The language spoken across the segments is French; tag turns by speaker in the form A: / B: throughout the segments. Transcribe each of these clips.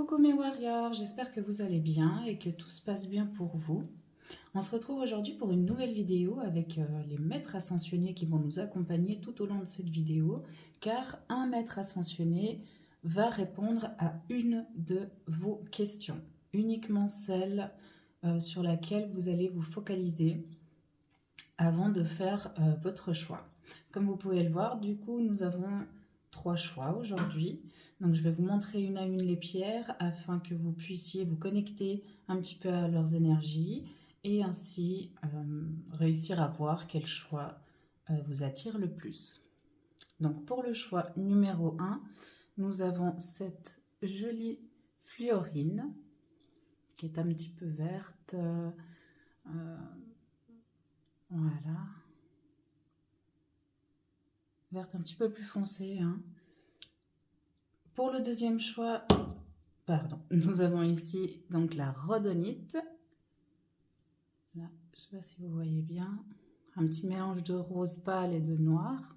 A: Coucou mes warriors, j'espère que vous allez bien et que tout se passe bien pour vous. On se retrouve aujourd'hui pour une nouvelle vidéo avec les maîtres ascensionnés qui vont nous accompagner tout au long de cette vidéo, car un maître ascensionné va répondre à une de vos questions, uniquement celle sur laquelle vous allez vous focaliser avant de faire votre choix. Comme vous pouvez le voir, du coup, nous avons 3 choix aujourd'hui. Donc, je vais vous montrer une à une les pierres afin que vous puissiez vous connecter un petit peu à leurs énergies et ainsi réussir à voir quel choix vous attire le plus. Donc, pour le choix numéro 1, nous avons cette jolie fluorine qui est un petit peu verte. Voilà. Verte un petit peu plus foncée. Hein. Pour le deuxième choix, nous avons ici donc la rhodonite. Là, je ne sais pas si vous voyez bien. Un petit mélange de rose pâle et de noir.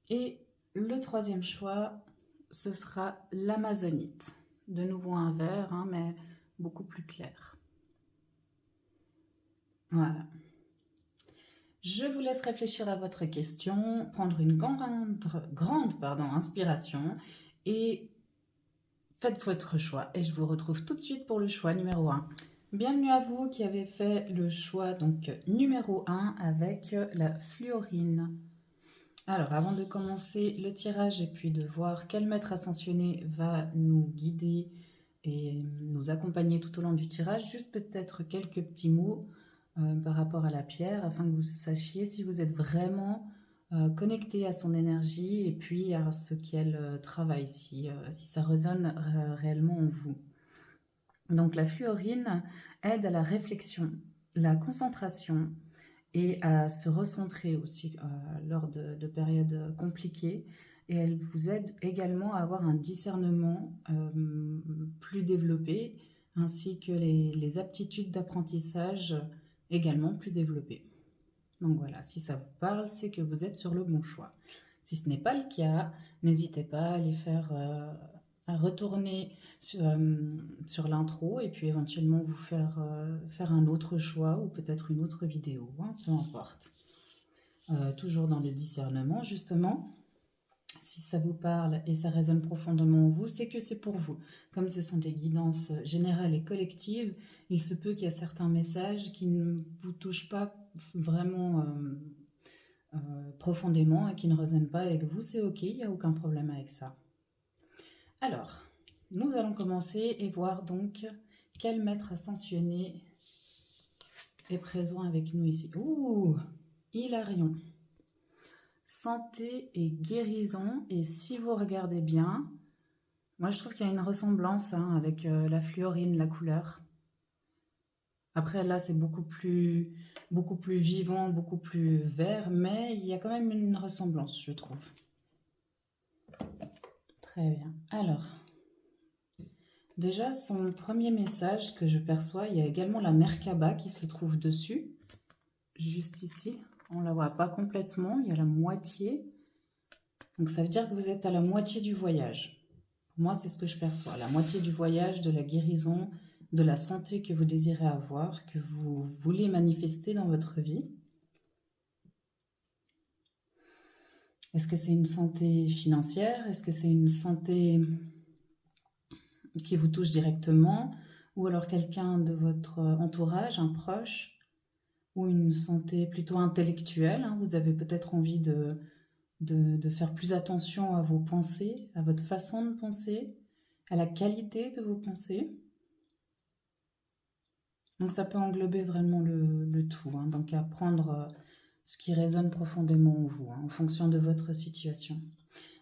A: Et le troisième choix, ce sera l'amazonite. De nouveau un vert, hein, mais beaucoup plus clair. Voilà. Je vous laisse réfléchir à votre question, prendre une grande inspiration et faites votre choix. Et je vous retrouve tout de suite pour le choix numéro 1. Bienvenue à vous qui avez fait le choix donc numéro 1 avec la fluorine. Alors, avant de commencer le tirage et puis de voir quel maître ascensionné va nous guider et nous accompagner tout au long du tirage, juste peut-être quelques petits mots par rapport à la pierre, afin que vous sachiez si vous êtes vraiment connecté à son énergie et puis à ce qu'elle travaille, si ça résonne réellement en vous. Donc la fluorine aide à la réflexion, la concentration et à se recentrer aussi lors de périodes compliquées. Et elle vous aide également à avoir un discernement plus développé, ainsi que les aptitudes d'apprentissage également plus développées. Donc voilà, si ça vous parle, c'est que vous êtes sur le bon choix. Si ce n'est pas le cas, n'hésitez pas à aller à retourner sur l'intro et puis éventuellement vous faire un autre choix ou peut-être une autre vidéo, hein, peu importe. Toujours dans le discernement, justement. Si ça vous parle et ça résonne profondément en vous, c'est que c'est pour vous. Comme ce sont des guidances générales et collectives, il se peut qu'il y a certains messages qui ne vous touchent pas vraiment profondément et qui ne résonnent pas avec vous. C'est ok, il n'y a aucun problème avec ça. Alors, nous allons commencer et voir donc quel maître ascensionné est présent avec nous ici. Ouh, Hilarion. Santé et guérison, et si vous regardez bien, moi je trouve qu'il y a une ressemblance avec la fluorine, la couleur. Après là c'est beaucoup plus vivant, beaucoup plus vert, mais il y a quand même une ressemblance, je trouve. Très bien. Alors, déjà son premier message que je perçois, il y a également la Merkaba qui se trouve dessus, juste ici. On ne la voit pas complètement, il y a la moitié. Donc ça veut dire que vous êtes à la moitié du voyage. Pour moi, c'est ce que je perçois. La moitié du voyage, de la guérison, de la santé que vous désirez avoir, que vous voulez manifester dans votre vie. Est-ce que c'est une santé financière? Est-ce que c'est une santé qui vous touche directement? Ou alors quelqu'un de votre entourage, un proche? Ou une santé plutôt intellectuelle, hein? Vous avez peut-être envie de faire plus attention à vos pensées, à votre façon de penser, à la qualité de vos pensées. Donc ça peut englober vraiment le tout, hein. Donc à prendre ce qui résonne profondément en vous, hein, en fonction de votre situation.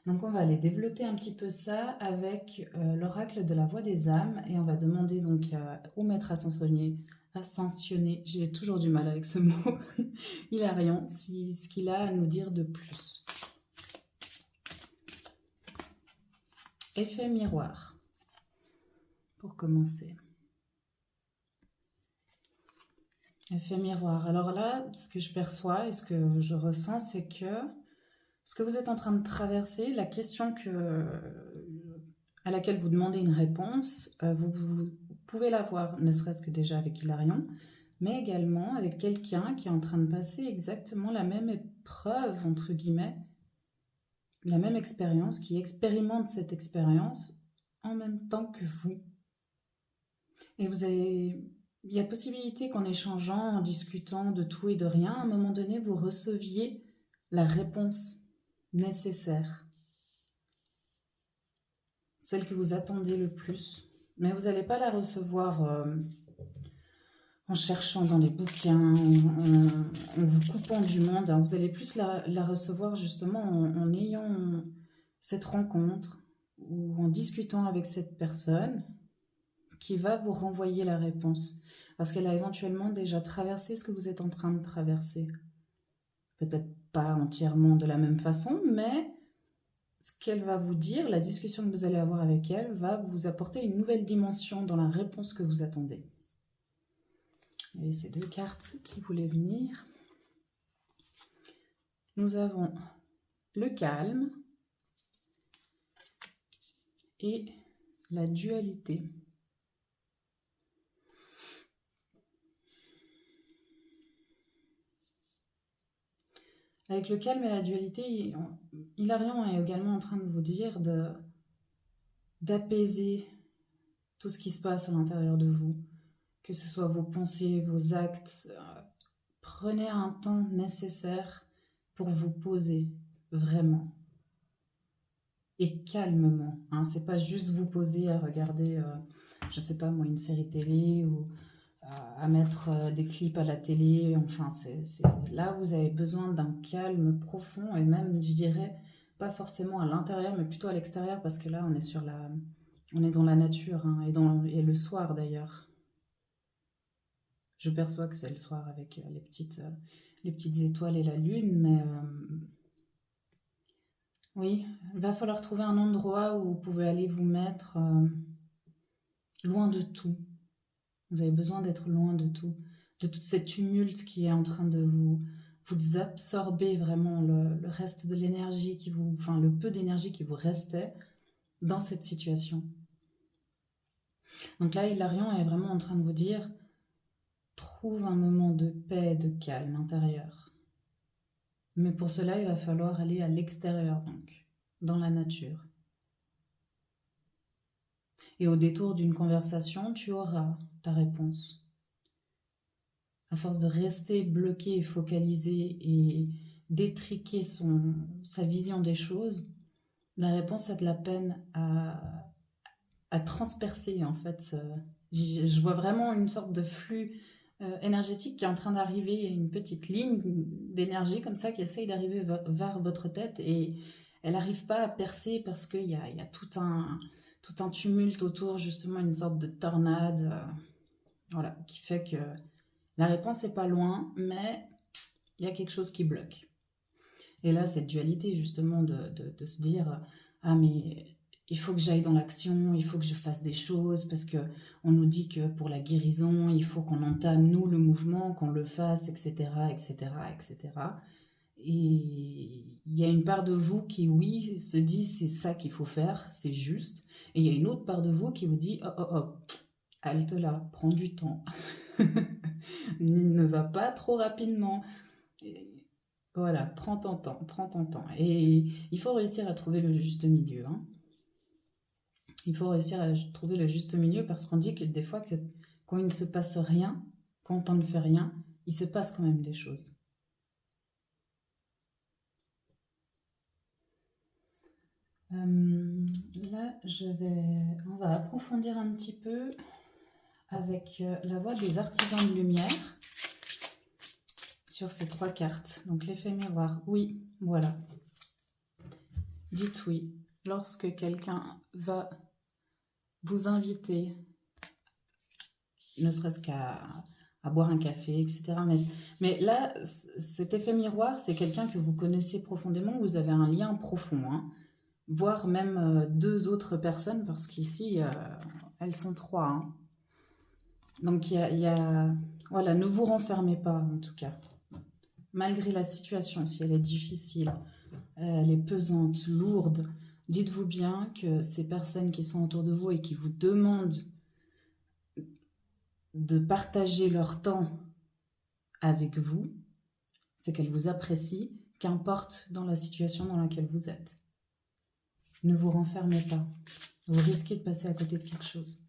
A: Donc on va aller développer un petit peu ça avec l'oracle de la voix des âmes, et on va demander donc au maître ascensionné, j'ai toujours du mal avec ce mot, Hilarion, ce qu'il a à nous dire de plus. Effet miroir, pour commencer. Effet miroir. Alors là, ce que je perçois et ce que je ressens, c'est que ce que vous êtes en train de traverser, la question à laquelle vous demandez une réponse, vous pouvez l'avoir, ne serait-ce que déjà avec Hilarion, mais également avec quelqu'un qui est en train de passer exactement la même épreuve, entre guillemets, la même expérience, qui expérimente cette expérience en même temps que vous. Et il y a possibilité qu'en échangeant, en discutant de tout et de rien, à un moment donné, vous receviez la réponse nécessaire, celle que vous attendez le plus. Mais vous n'allez pas la recevoir en cherchant dans les bouquins, en vous coupant du monde. Vous allez plus la recevoir justement en ayant cette rencontre ou en discutant avec cette personne qui va vous renvoyer la réponse. Parce qu'elle a éventuellement déjà traversé ce que vous êtes en train de traverser. Peut-être pas entièrement de la même façon, mais ce qu'elle va vous dire, la discussion que vous allez avoir avec elle, va vous apporter une nouvelle dimension dans la réponse que vous attendez. Et ces deux cartes qui voulaient venir. Nous avons le calme et la dualité. Avec le calme et la dualité, Hilarion est également en train de vous dire d'apaiser tout ce qui se passe à l'intérieur de vous, que ce soit vos pensées, vos actes. Prenez un temps nécessaire pour vous poser, vraiment. Et calmement. C'est pas juste vous poser à regarder, je sais pas moi, une série télé ou à mettre des clips à la télé. Enfin, là, vous avez besoin d'un calme profond et même, je dirais, pas forcément à l'intérieur, mais plutôt à l'extérieur parce que là, on est dans la nature et le soir d'ailleurs. Je perçois que c'est le soir avec les petites étoiles et la lune, mais oui, il va falloir trouver un endroit où vous pouvez aller vous mettre loin de tout. Vous avez besoin d'être loin de tout, de toute cette tumulte qui est en train de vous absorber vraiment le reste de l'énergie enfin le peu d'énergie qui vous restait dans cette situation. Donc là, Hilarion est vraiment en train de vous dire, trouve un moment de paix, de calme intérieur. Mais pour cela, il va falloir aller à l'extérieur, donc, dans la nature. Et au détour d'une conversation, tu auras ta réponse. À force de rester bloqué, focalisé et d'étriquer sa vision des choses, la réponse a de la peine à transpercer, en fait. Je vois vraiment une sorte de flux énergétique qui est en train d'arriver, une petite ligne d'énergie comme ça qui essaye d'arriver vers votre tête et elle n'arrive pas à percer parce qu'il y a tout un tumulte autour, justement une sorte de tornade, voilà, qui fait que la réponse n'est pas loin, mais il y a quelque chose qui bloque. Et là, cette dualité, justement, de se dire « Ah, mais il faut que j'aille dans l'action, il faut que je fasse des choses, parce qu'on nous dit que pour la guérison, il faut qu'on entame, nous, le mouvement, qu'on le fasse, etc., etc., etc. » Et il y a une part de vous qui, oui, se dit « C'est ça qu'il faut faire, c'est juste. » Et il y a une autre part de vous qui vous dit « Oh, oh, oh, halte là, prends du temps. Ne va pas trop rapidement. » Voilà, prends ton temps, prends ton temps. Et il faut réussir à trouver le juste milieu. Il faut réussir à trouver le juste milieu parce qu'on dit que des fois, quand il ne se passe rien, quand on ne fait rien, il se passe quand même des choses. Là, on va approfondir un petit peu avec la voix des artisans de lumière sur ces 3 cartes. Donc l'effet miroir, oui, voilà. Dites oui. Lorsque quelqu'un va vous inviter, ne serait-ce qu'à boire un café, etc. Mais là, cet effet miroir, c'est quelqu'un que vous connaissez profondément, vous avez un lien profond, voire même 2 autres personnes, parce qu'ici, elles sont 3. Donc, voilà, ne vous renfermez pas, en tout cas. Malgré la situation, si elle est difficile, elle est pesante, lourde, Dites-vous bien que ces personnes qui sont autour de vous et qui vous demandent de partager leur temps avec vous, c'est qu'elles vous apprécient, qu'importe dans la situation dans laquelle vous êtes. Ne vous renfermez pas. Vous risquez de passer à côté de quelque chose.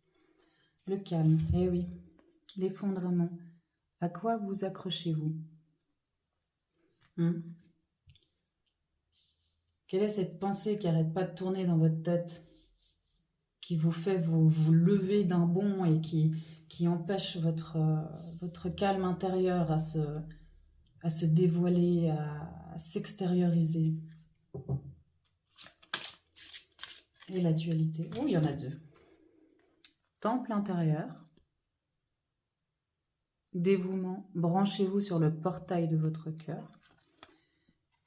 A: Le calme, eh oui. L'effondrement. À quoi vous accrochez-vous? Quelle est cette pensée qui n'arrête pas de tourner dans votre tête, qui vous fait vous lever d'un bond et qui empêche votre calme intérieur à se dévoiler, à s'extérioriser? Et la dualité. Oh, il y en a deux. Temple intérieur. Dévouement. Branchez-vous sur le portail de votre cœur.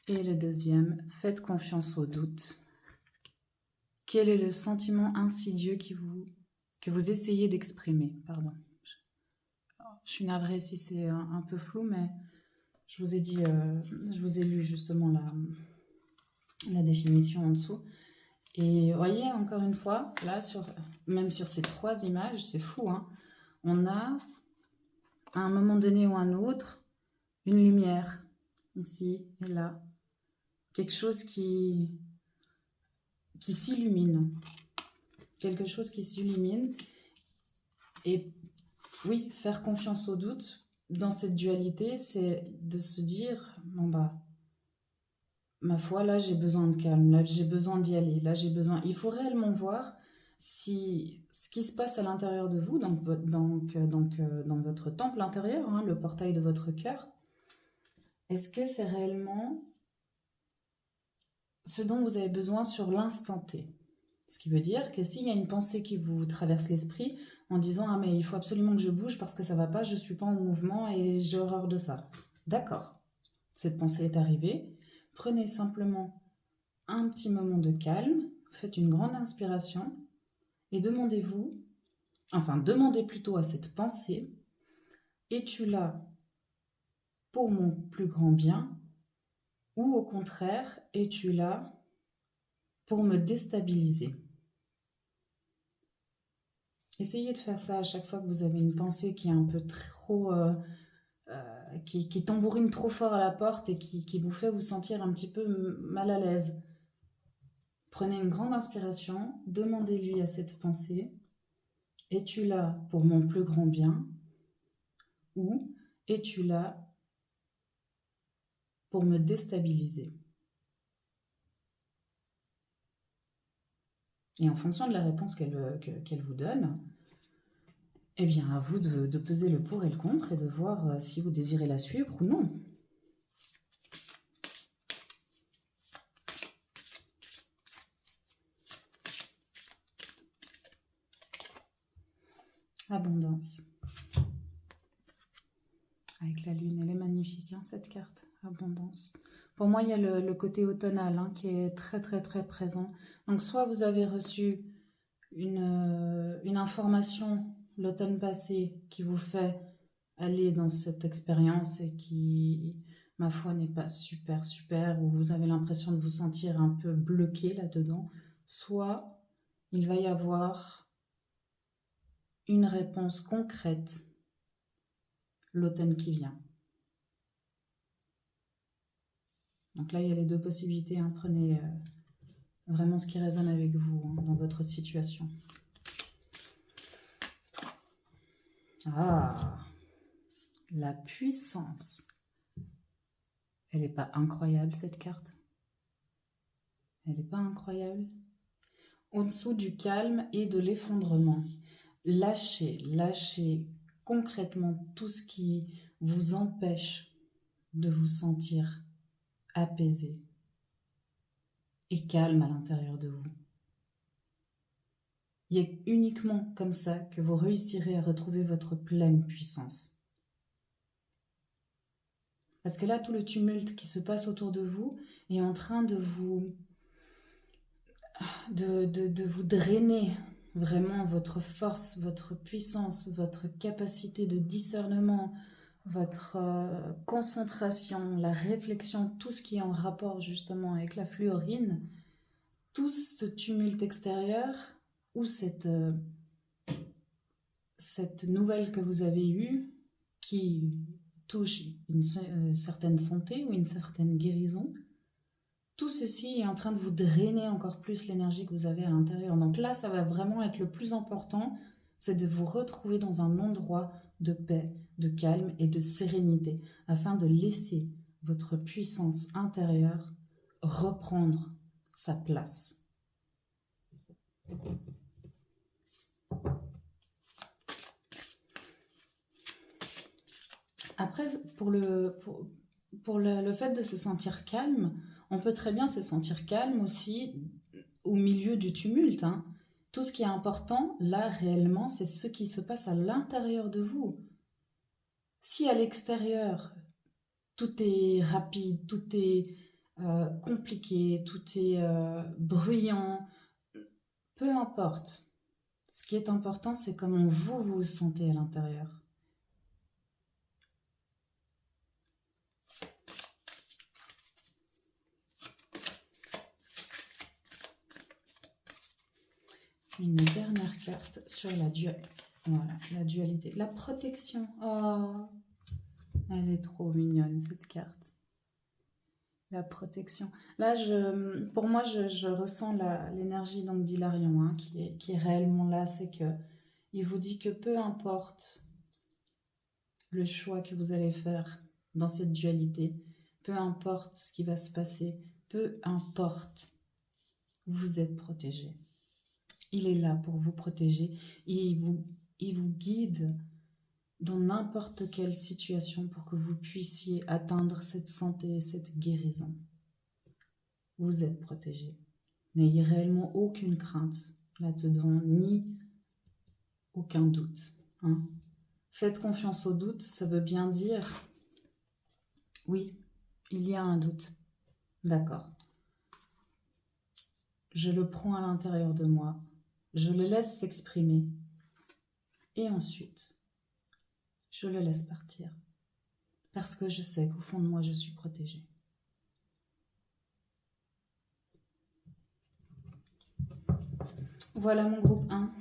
A: Et le deuxième, faites confiance au doute. Quel est le sentiment insidieux que vous essayez d'exprimer? Pardon. Je suis navrée si c'est un peu flou, mais je vous ai dit, je vous ai lu justement la définition en dessous. Et voyez, encore une fois, là, même sur ces 3 images, c'est fou, hein, on a, à un moment donné ou un autre, une lumière, ici et là. Quelque chose qui s'illumine. Quelque chose qui s'illumine. Et oui, faire confiance au doute, dans cette dualité, c'est de se dire, bon bah, ma foi, là j'ai besoin de calme, là j'ai besoin d'y aller, là j'ai besoin... Il faut réellement voir si ce qui se passe à l'intérieur de vous, dans votre temple intérieur, hein, le portail de votre cœur, est-ce que c'est réellement ce dont vous avez besoin sur l'instant T? Ce qui veut dire que s'il y a une pensée qui vous traverse l'esprit en disant « Ah mais il faut absolument que je bouge parce que ça va pas, je suis pas en mouvement et j'ai horreur de ça. » D'accord, cette pensée est arrivée. Prenez simplement un petit moment de calme, faites une grande inspiration et demandez plutôt à cette pensée « Es-tu là pour mon plus grand bien ?» ou au contraire « Es-tu là pour me déstabiliser ?» Essayez de faire ça à chaque fois que vous avez une pensée qui est un peu trop... qui tambourine trop fort à la porte et qui vous fait vous sentir un petit peu mal à l'aise. Prenez une grande inspiration, demandez-lui à cette pensée, es-tu là pour mon plus grand bien? Ou es-tu là pour me déstabiliser? Et en fonction de la réponse qu'elle vous donne, eh bien à vous de peser le pour et le contre et de voir si vous désirez la suivre ou non. Abondance. Avec la lune, elle est magnifique, hein, cette carte, abondance. Pour moi, il y a le côté automnal hein, qui est très très très présent. Donc soit vous avez reçu une information l'automne passé qui vous fait aller dans cette expérience et qui, ma foi, n'est pas super super, ou vous avez l'impression de vous sentir un peu bloqué là-dedans, soit il va y avoir une réponse concrète l'automne qui vient. Donc là, il y a les deux possibilités. Hein. Prenez vraiment ce qui résonne avec vous hein, dans votre situation. Ah, la puissance. Elle n'est pas incroyable, cette carte? Elle n'est pas incroyable? Au-dessous du calme et de l'effondrement. Lâchez concrètement tout ce qui vous empêche de vous sentir apaisé et calme à l'intérieur de vous. Il y a uniquement comme ça que vous réussirez à retrouver votre pleine puissance. Parce que là, tout le tumulte qui se passe autour de vous est en train de vous drainer vraiment votre force, votre puissance, votre capacité de discernement, votre concentration, la réflexion, tout ce qui est en rapport justement avec la fluorine, tout ce tumulte extérieur ou cette nouvelle que vous avez eue qui touche une certaine santé ou une certaine guérison, tout ceci est en train de vous drainer encore plus l'énergie que vous avez à l'intérieur. Donc là, ça va vraiment être le plus important, c'est de vous retrouver dans un endroit de paix, de calme et de sérénité, afin de laisser votre puissance intérieure reprendre sa place. Après, pour le fait de se sentir calme, on peut très bien se sentir calme aussi au milieu du tumulte, hein. Tout ce qui est important, là, réellement, c'est ce qui se passe à l'intérieur de vous. Si à l'extérieur, tout est rapide, tout est compliqué, tout est bruyant, peu importe. Ce qui est important, c'est comment vous vous sentez à l'intérieur. Une dernière carte sur la dualité. Voilà, la dualité. La protection. Oh, elle est trop mignonne, cette carte. La protection. Là, pour moi, je ressens l'énergie d'Hilarion, hein, qui est réellement là. C'est que il vous dit que peu importe le choix que vous allez faire dans cette dualité, peu importe ce qui va se passer, peu importe, vous êtes protégé. Il est là pour vous protéger. Il vous guide dans n'importe quelle situation pour que vous puissiez atteindre cette santé et cette guérison. Vous êtes protégé. N'ayez réellement aucune crainte là-dedans, ni aucun doute. Hein. Faites confiance au doute, ça veut bien dire, oui, il y a un doute. D'accord. Je le prends à l'intérieur de moi. Je le laisse s'exprimer. Et ensuite, je le laisse partir. Parce que je sais qu'au fond de moi, je suis protégée. Voilà mon groupe 1.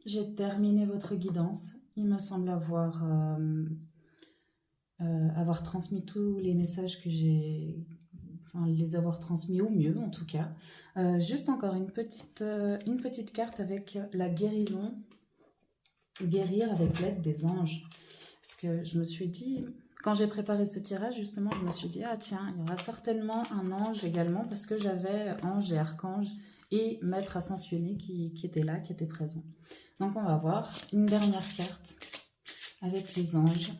A: J'ai terminé votre guidance. Il me semble avoir transmis tous les messages que j'ai... Enfin, les avoir transmis au mieux, en tout cas. Juste encore une petite carte avec la guérison. Guérir avec l'aide des anges. Parce que je me suis dit... Quand j'ai préparé ce tirage, justement, je me suis dit, ah tiens, il y aura certainement un ange également, parce que j'avais ange et archange et maître ascensionné qui était là, qui était présent. Donc on va voir une dernière carte avec les anges,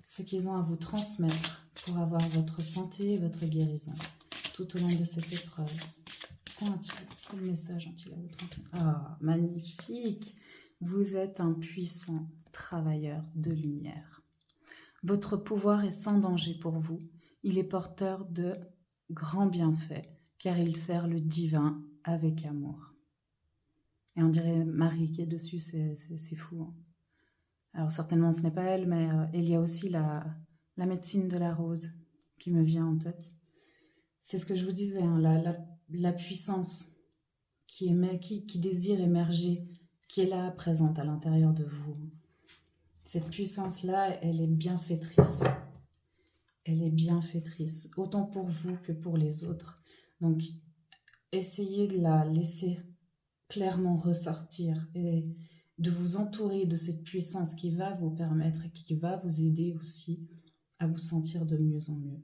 A: ce qu'ils ont à vous transmettre pour avoir votre santé et votre guérison tout au long de cette épreuve. Quel message ont-ils à vous transmettre? Ah, magnifique! Vous êtes un puissant travailleur de lumière. Votre pouvoir est sans danger pour vous. Il est porteur de grands bienfaits, car il sert le divin avec amour. Et on dirait Marie qui est dessus, c'est fou. Hein. Alors certainement ce n'est pas elle, mais il y a aussi la médecine de la rose qui me vient en tête. C'est ce que je vous disais, hein, la puissance qui désire émerger, qui est là, présente à l'intérieur de vous. Cette puissance-là, elle est bienfaitrice. Elle est bienfaitrice, autant pour vous que pour les autres. Donc, essayez de la laisser clairement ressortir et de vous entourer de cette puissance qui va vous permettre et qui va vous aider aussi à vous sentir de mieux en mieux.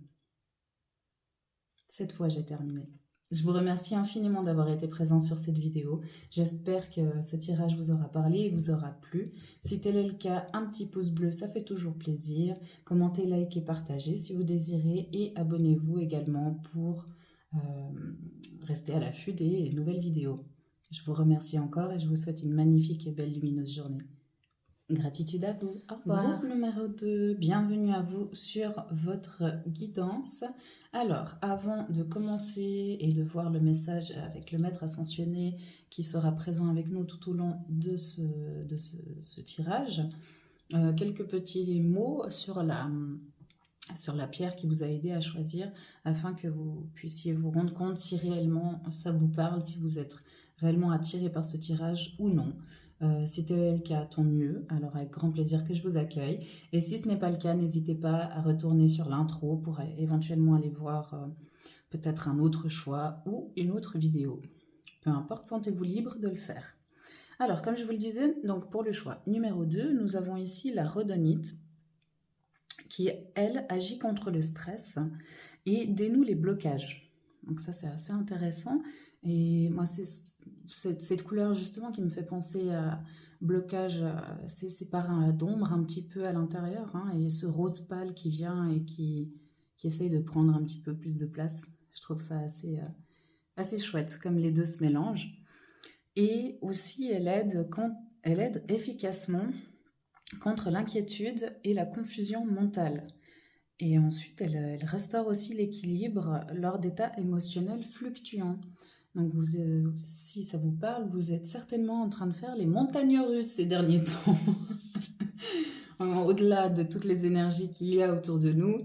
A: Cette fois, j'ai terminé. Je vous remercie infiniment d'avoir été présent sur cette vidéo. J'espère que ce tirage vous aura parlé et vous aura plu. Si tel est le cas, un petit pouce bleu, ça fait toujours plaisir. Commentez, likez, partagez si vous désirez et abonnez-vous également pour rester à l'affût des nouvelles vidéos. Je vous remercie encore et je vous souhaite une magnifique et belle lumineuse journée. Gratitude à vous. Au revoir. Groupe numéro 2, bienvenue à vous sur votre guidance. Alors, avant de commencer et de voir le message avec le maître ascensionné qui sera présent avec nous tout au long de ce tirage, quelques petits mots sur sur la pierre qui vous a aidé à choisir, afin que vous puissiez vous rendre compte si réellement ça vous parle, si vous êtes réellement attiré par ce tirage ou non. Si tel est le cas, tant mieux, alors avec grand plaisir que je vous accueille. Et si ce n'est pas le cas, n'hésitez pas à retourner sur l'intro pour éventuellement aller voir peut-être un autre choix ou une autre vidéo. Peu importe, sentez-vous libre de le faire. Alors, comme je vous le disais, donc pour le choix numéro 2, nous avons ici la rhodonite qui, elle, agit contre le stress et dénoue les blocages. Donc ça, c'est assez intéressant. Et moi, c'est cette couleur justement qui me fait penser à blocage, c'est par d'ombre un petit peu à l'intérieur, hein, et ce rose pâle qui vient et qui essaye de prendre un petit peu plus de place. Je trouve ça assez chouette, comme les deux se mélangent. Et aussi, elle aide efficacement contre l'inquiétude et la confusion mentale. Et ensuite, elle restaure aussi l'équilibre lors d'états émotionnels fluctuants. Donc, si ça vous parle, vous êtes certainement en train de faire les montagnes russes ces derniers temps. Au-delà de toutes les énergies qu'il y a autour de nous,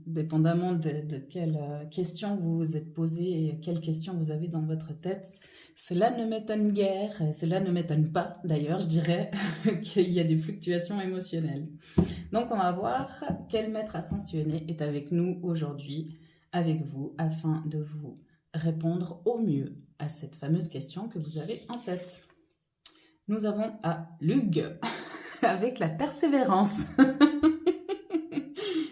A: dépendamment de quelles questions vous vous êtes posées et quelles questions vous avez dans votre tête, cela ne m'étonne guère, cela ne m'étonne pas d'ailleurs, je dirais, qu'il y a des fluctuations émotionnelles. Donc on va voir quel maître ascensionné est avec nous aujourd'hui, avec vous, afin de vous répondre au mieux à cette fameuse question que vous avez en tête. Nous avons à Lug, avec la persévérance.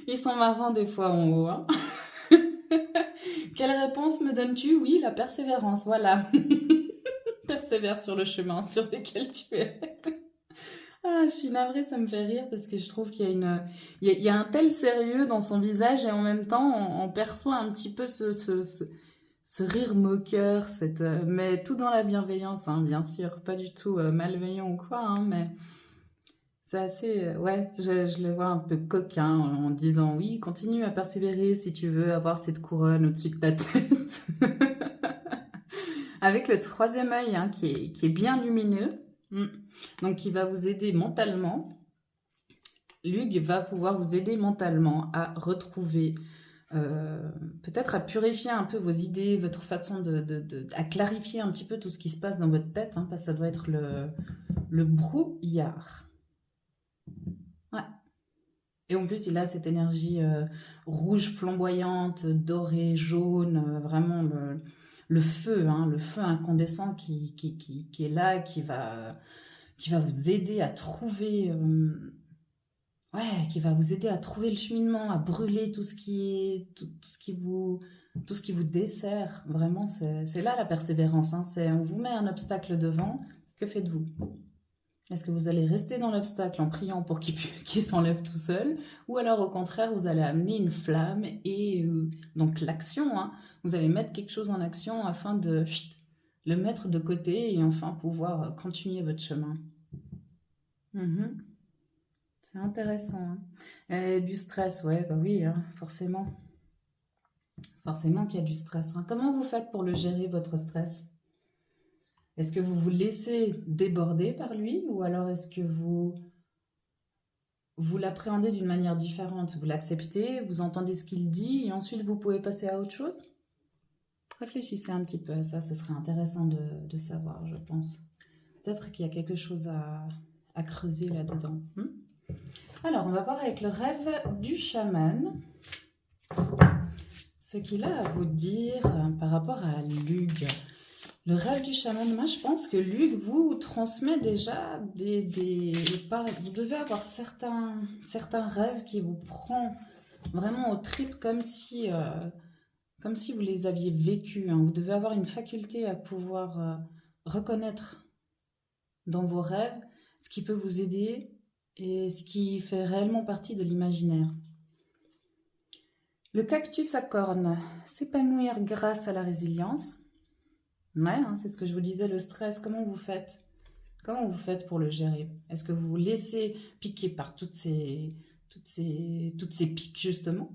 A: Ils sont marrants des fois en haut, hein. Quelle réponse me donnes-tu? Oui, la persévérance, voilà. Persévère sur le chemin sur lequel tu es. Ah, je suis navrée, ça me fait rire parce que je trouve qu'il y a un tel sérieux dans son visage et en même temps, on perçoit un petit peu ce rire moqueur, mais tout dans la bienveillance, hein, bien sûr, pas du tout malveillant ou quoi, hein, mais c'est assez, ouais, je le vois un peu coquin en disant oui, continue à persévérer si tu veux avoir cette couronne au-dessus de ta tête. Avec le troisième œil, hein, qui est bien lumineux, donc qui va vous aider mentalement. Lug va pouvoir vous aider mentalement à retrouver, peut-être à purifier un peu vos idées, votre façon à clarifier un petit peu tout ce qui se passe dans votre tête, hein, parce que ça doit être le brouillard. Ouais. Et en plus, il a cette énergie rouge flamboyante, dorée, jaune, vraiment le feu, hein, le feu incandescent qui est là, qui va vous aider à trouver, ouais, qui va vous aider à trouver le cheminement, à brûler tout ce qui vous dessert. Vraiment, c'est là la persévérance, hein, on vous met un obstacle devant, que faites-vous? Est-ce que vous allez rester dans l'obstacle en priant pour qu'il s'enlève tout seul? Ou alors au contraire, vous allez amener une flamme et donc l'action, hein, vous allez mettre quelque chose en action afin de le mettre de côté et enfin pouvoir continuer votre chemin. C'est intéressant, hein. Du stress, ouais, bah oui, hein, forcément. Forcément qu'il y a du stress, hein. Comment vous faites pour le gérer, votre stress? Est-ce que vous vous laissez déborder par lui ou alors est-ce que vous l'appréhendez d'une manière différente? Vous l'acceptez, vous entendez ce qu'il dit et ensuite vous pouvez passer à autre chose? Réfléchissez un petit peu à ça, ce serait intéressant de savoir, je pense. Peut-être qu'il y a quelque chose à creuser là-dedans. Alors, on va voir avec le rêve du chaman ce qu'il a à vous dire par rapport à Lug. Le rêve du chaman, moi je pense que Lug vous transmet déjà vous devez avoir certains rêves qui vous prend vraiment aux tripes comme si vous les aviez vécus, hein. Vous devez avoir une faculté à pouvoir reconnaître dans vos rêves ce qui peut vous aider et ce qui fait réellement partie de l'imaginaire. Le cactus à cornes, s'épanouir grâce à la résilience. Ouais, hein, c'est ce que je vous disais, le stress, comment vous faites? Comment vous faites pour le gérer? Est-ce que vous vous laissez piquer par toutes ces piques, justement?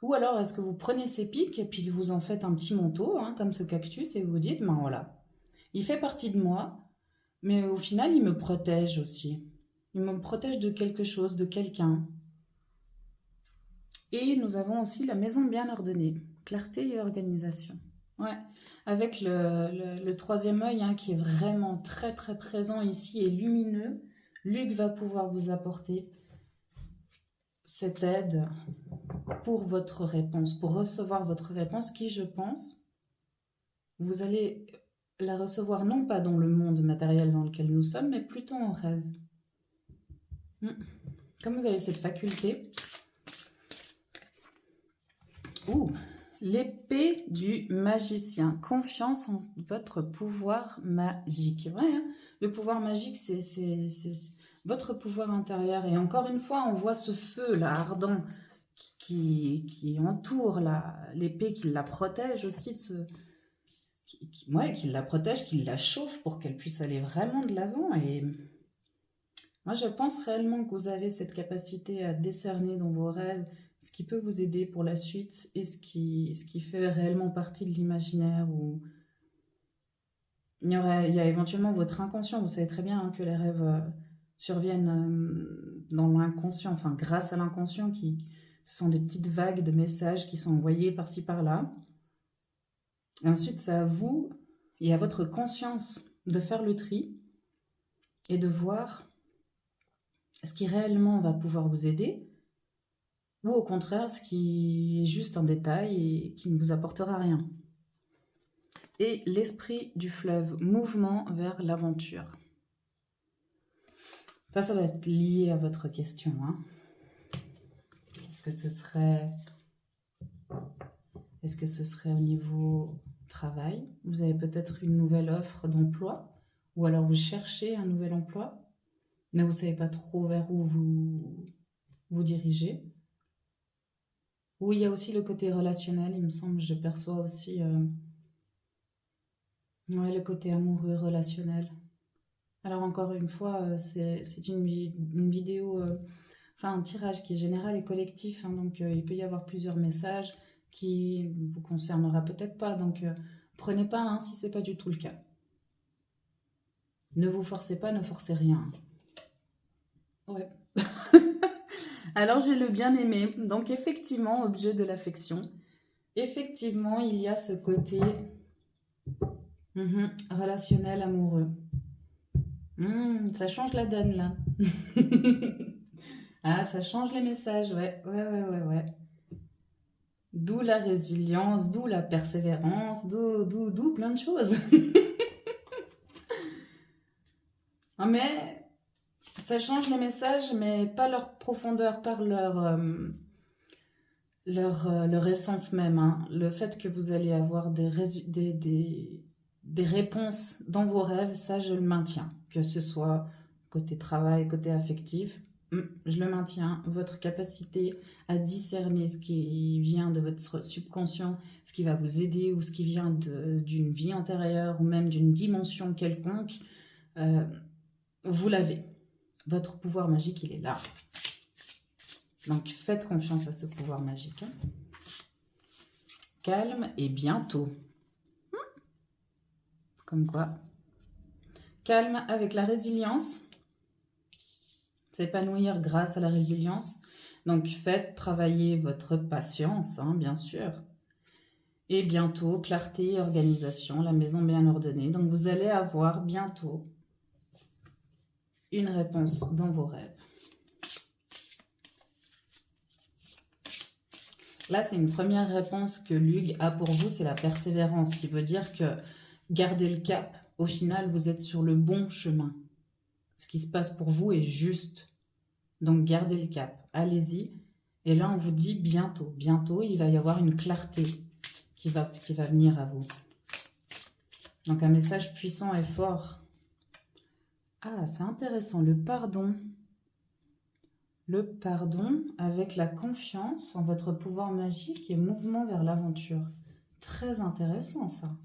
A: Ou alors, est-ce que vous prenez ces piques et puis vous en faites un petit manteau, hein, comme ce cactus, et vous vous dites, ben voilà, il fait partie de moi, mais au final, il me protège aussi. Il me protège de quelque chose, de quelqu'un. Et nous avons aussi la maison bien ordonnée, clarté et organisation. Ouais, avec le troisième œil hein, qui est vraiment très très présent ici et lumineux, Luc va pouvoir vous apporter cette aide pour votre réponse, pour recevoir votre réponse qui, je pense, vous allez la recevoir non pas dans le monde matériel dans lequel nous sommes, mais plutôt en rêve. Comme vous avez cette faculté, l'épée du magicien. Confiance en votre pouvoir magique. Ouais, hein, le pouvoir magique, c'est votre pouvoir intérieur. Et encore une fois, on voit ce feu là ardent qui entoure l'épée, qui la protège aussi de ce, qui la protège, qui la chauffe pour qu'elle puisse aller vraiment de l'avant. Et moi, je pense réellement que vous avez cette capacité à décerner dans vos rêves ce qui peut vous aider pour la suite et ce qui fait réellement partie de l'imaginaire. Ou il y a éventuellement votre inconscient. Vous savez très bien hein, que les rêves surviennent dans l'inconscient, enfin grâce à l'inconscient, ce sont des petites vagues de messages qui sont envoyés par-ci par-là. Et ensuite, c'est à vous et à votre conscience de faire le tri et de voir ce qui réellement va pouvoir vous aider ou au contraire ce qui est juste un détail et qui ne vous apportera rien. Et l'esprit du fleuve, mouvement vers l'aventure. Ça va être lié à votre question. Hein. Est-ce que ce serait au niveau travail? Vous avez peut-être une nouvelle offre d'emploi ou alors vous cherchez un nouvel emploi mais vous ne savez pas trop vers où vous dirigez. Ou il y a aussi le côté relationnel, il me semble, je perçois aussi le côté amoureux, relationnel. Alors encore une fois, c'est une vidéo, un tirage qui est général et collectif, hein, donc il peut y avoir plusieurs messages qui ne vous concernera peut-être pas, donc prenez pas hein, si c'est pas du tout le cas. Ne vous forcez pas, ne forcez rien. Ouais. Alors j'ai le bien-aimé, donc effectivement, objet de l'affection. Effectivement, il y a ce côté relationnel, amoureux. Ça change la donne là. Ah, ça change les messages, ouais. D'où la résilience, d'où la persévérance, d'où plein de choses. Mais ça change les messages, mais pas leur profondeur, par leur essence même. Hein. Le fait que vous allez avoir des réponses dans vos rêves, ça je le maintiens. Que ce soit côté travail, côté affectif, je le maintiens. Votre capacité à discerner ce qui vient de votre subconscient, ce qui va vous aider ou ce qui vient d'une vie antérieure ou même d'une dimension quelconque, vous l'avez. Votre pouvoir magique, il est là. Donc faites confiance à ce pouvoir magique. Hein. Calme et bientôt. Comme quoi. Calme avec la résilience. S'épanouir grâce à la résilience. Donc faites travailler votre patience, hein, bien sûr. Et bientôt, clarté et organisation, la maison bien ordonnée. Donc vous allez avoir bientôt une réponse dans vos rêves. Là, c'est une première réponse que Lug a pour vous, c'est la persévérance, qui veut dire que gardez le cap. Au final, vous êtes sur le bon chemin. Ce qui se passe pour vous est juste. Donc, gardez le cap. Allez-y. Et là, on vous dit bientôt. Bientôt, il va y avoir une clarté qui va venir à vous. Donc, un message puissant et fort. Ah, c'est intéressant. Le pardon. Le pardon avec la confiance en votre pouvoir magique et mouvement vers l'aventure. Très intéressant, ça.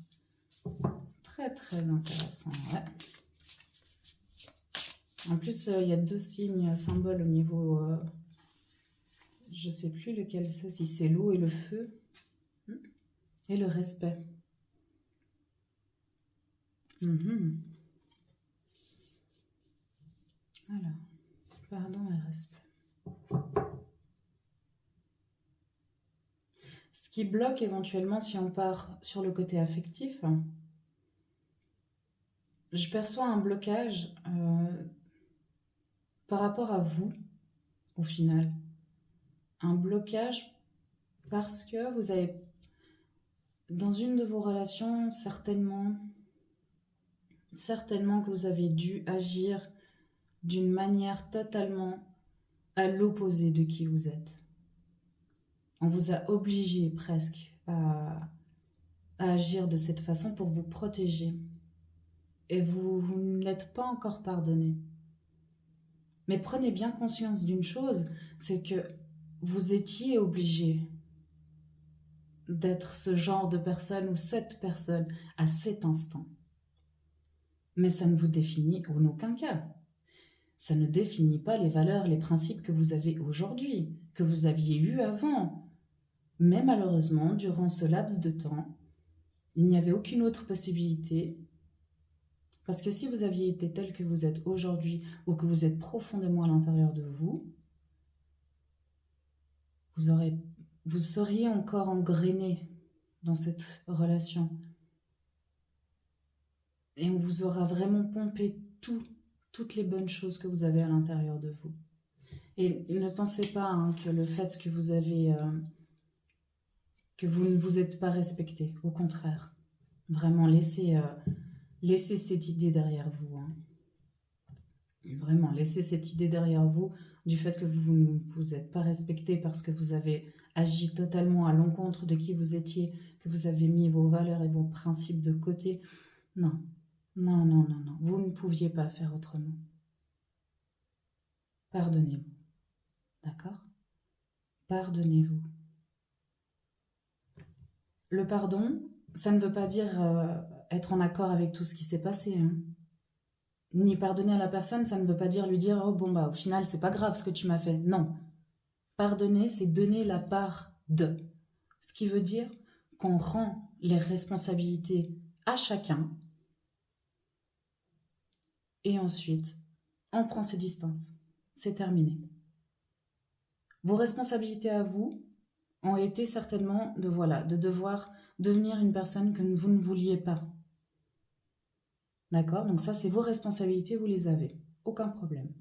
A: Très, très intéressant, ouais. En plus, il y a 2 signes symboles au niveau... je ne sais plus lequel c'est, si c'est l'eau et le feu. Et le respect. Voilà. Pardon et respect. qui bloque éventuellement, si on part sur le côté affectif, je perçois un blocage par rapport à vous, au final. Un blocage parce que vous avez, dans une de vos relations, certainement que vous avez dû agir d'une manière totalement à l'opposé de qui vous êtes. On vous a obligé presque à agir de cette façon pour vous protéger. Et vous ne l'êtes pas encore pardonné. Mais prenez bien conscience d'une chose, c'est que vous étiez obligé d'être ce genre de personne ou cette personne à cet instant. Mais ça ne vous définit en aucun cas. Ça ne définit pas les valeurs, les principes que vous avez aujourd'hui, que vous aviez eus avant. Mais malheureusement, durant ce laps de temps, il n'y avait aucune autre possibilité. Parce que si vous aviez été tel que vous êtes aujourd'hui ou que vous êtes profondément à l'intérieur de vous, vous seriez encore engrainé dans cette relation. Et on vous aura vraiment pompé toutes les bonnes choses que vous avez à l'intérieur de vous. Et ne pensez pas que le fait que vous avez... que vous ne vous êtes pas respecté. Au contraire. Vraiment, laissez cette idée derrière vous. Vraiment, laissez cette idée derrière vous du fait que vous ne vous êtes pas respecté parce que vous avez agi totalement à l'encontre de qui vous étiez, que vous avez mis vos valeurs et vos principes de côté. Non, non, non, non, non. Vous ne pouviez pas faire autrement. Pardonnez-vous. D'accord? Pardonnez-vous. Le pardon, ça ne veut pas dire être en accord avec tout ce qui s'est passé. Ni pardonner à la personne, ça ne veut pas dire lui dire « Oh bon, bah au final, c'est pas grave ce que tu m'as fait. » Non. Pardonner, c'est donner la part de. Ce qui veut dire qu'on rend les responsabilités à chacun. Et ensuite, on prend ses distances. C'est terminé. Vos responsabilités à vous ont été certainement de devoir devenir une personne que vous ne vouliez pas. D'accord? Donc ça, c'est vos responsabilités, vous les avez. Aucun problème.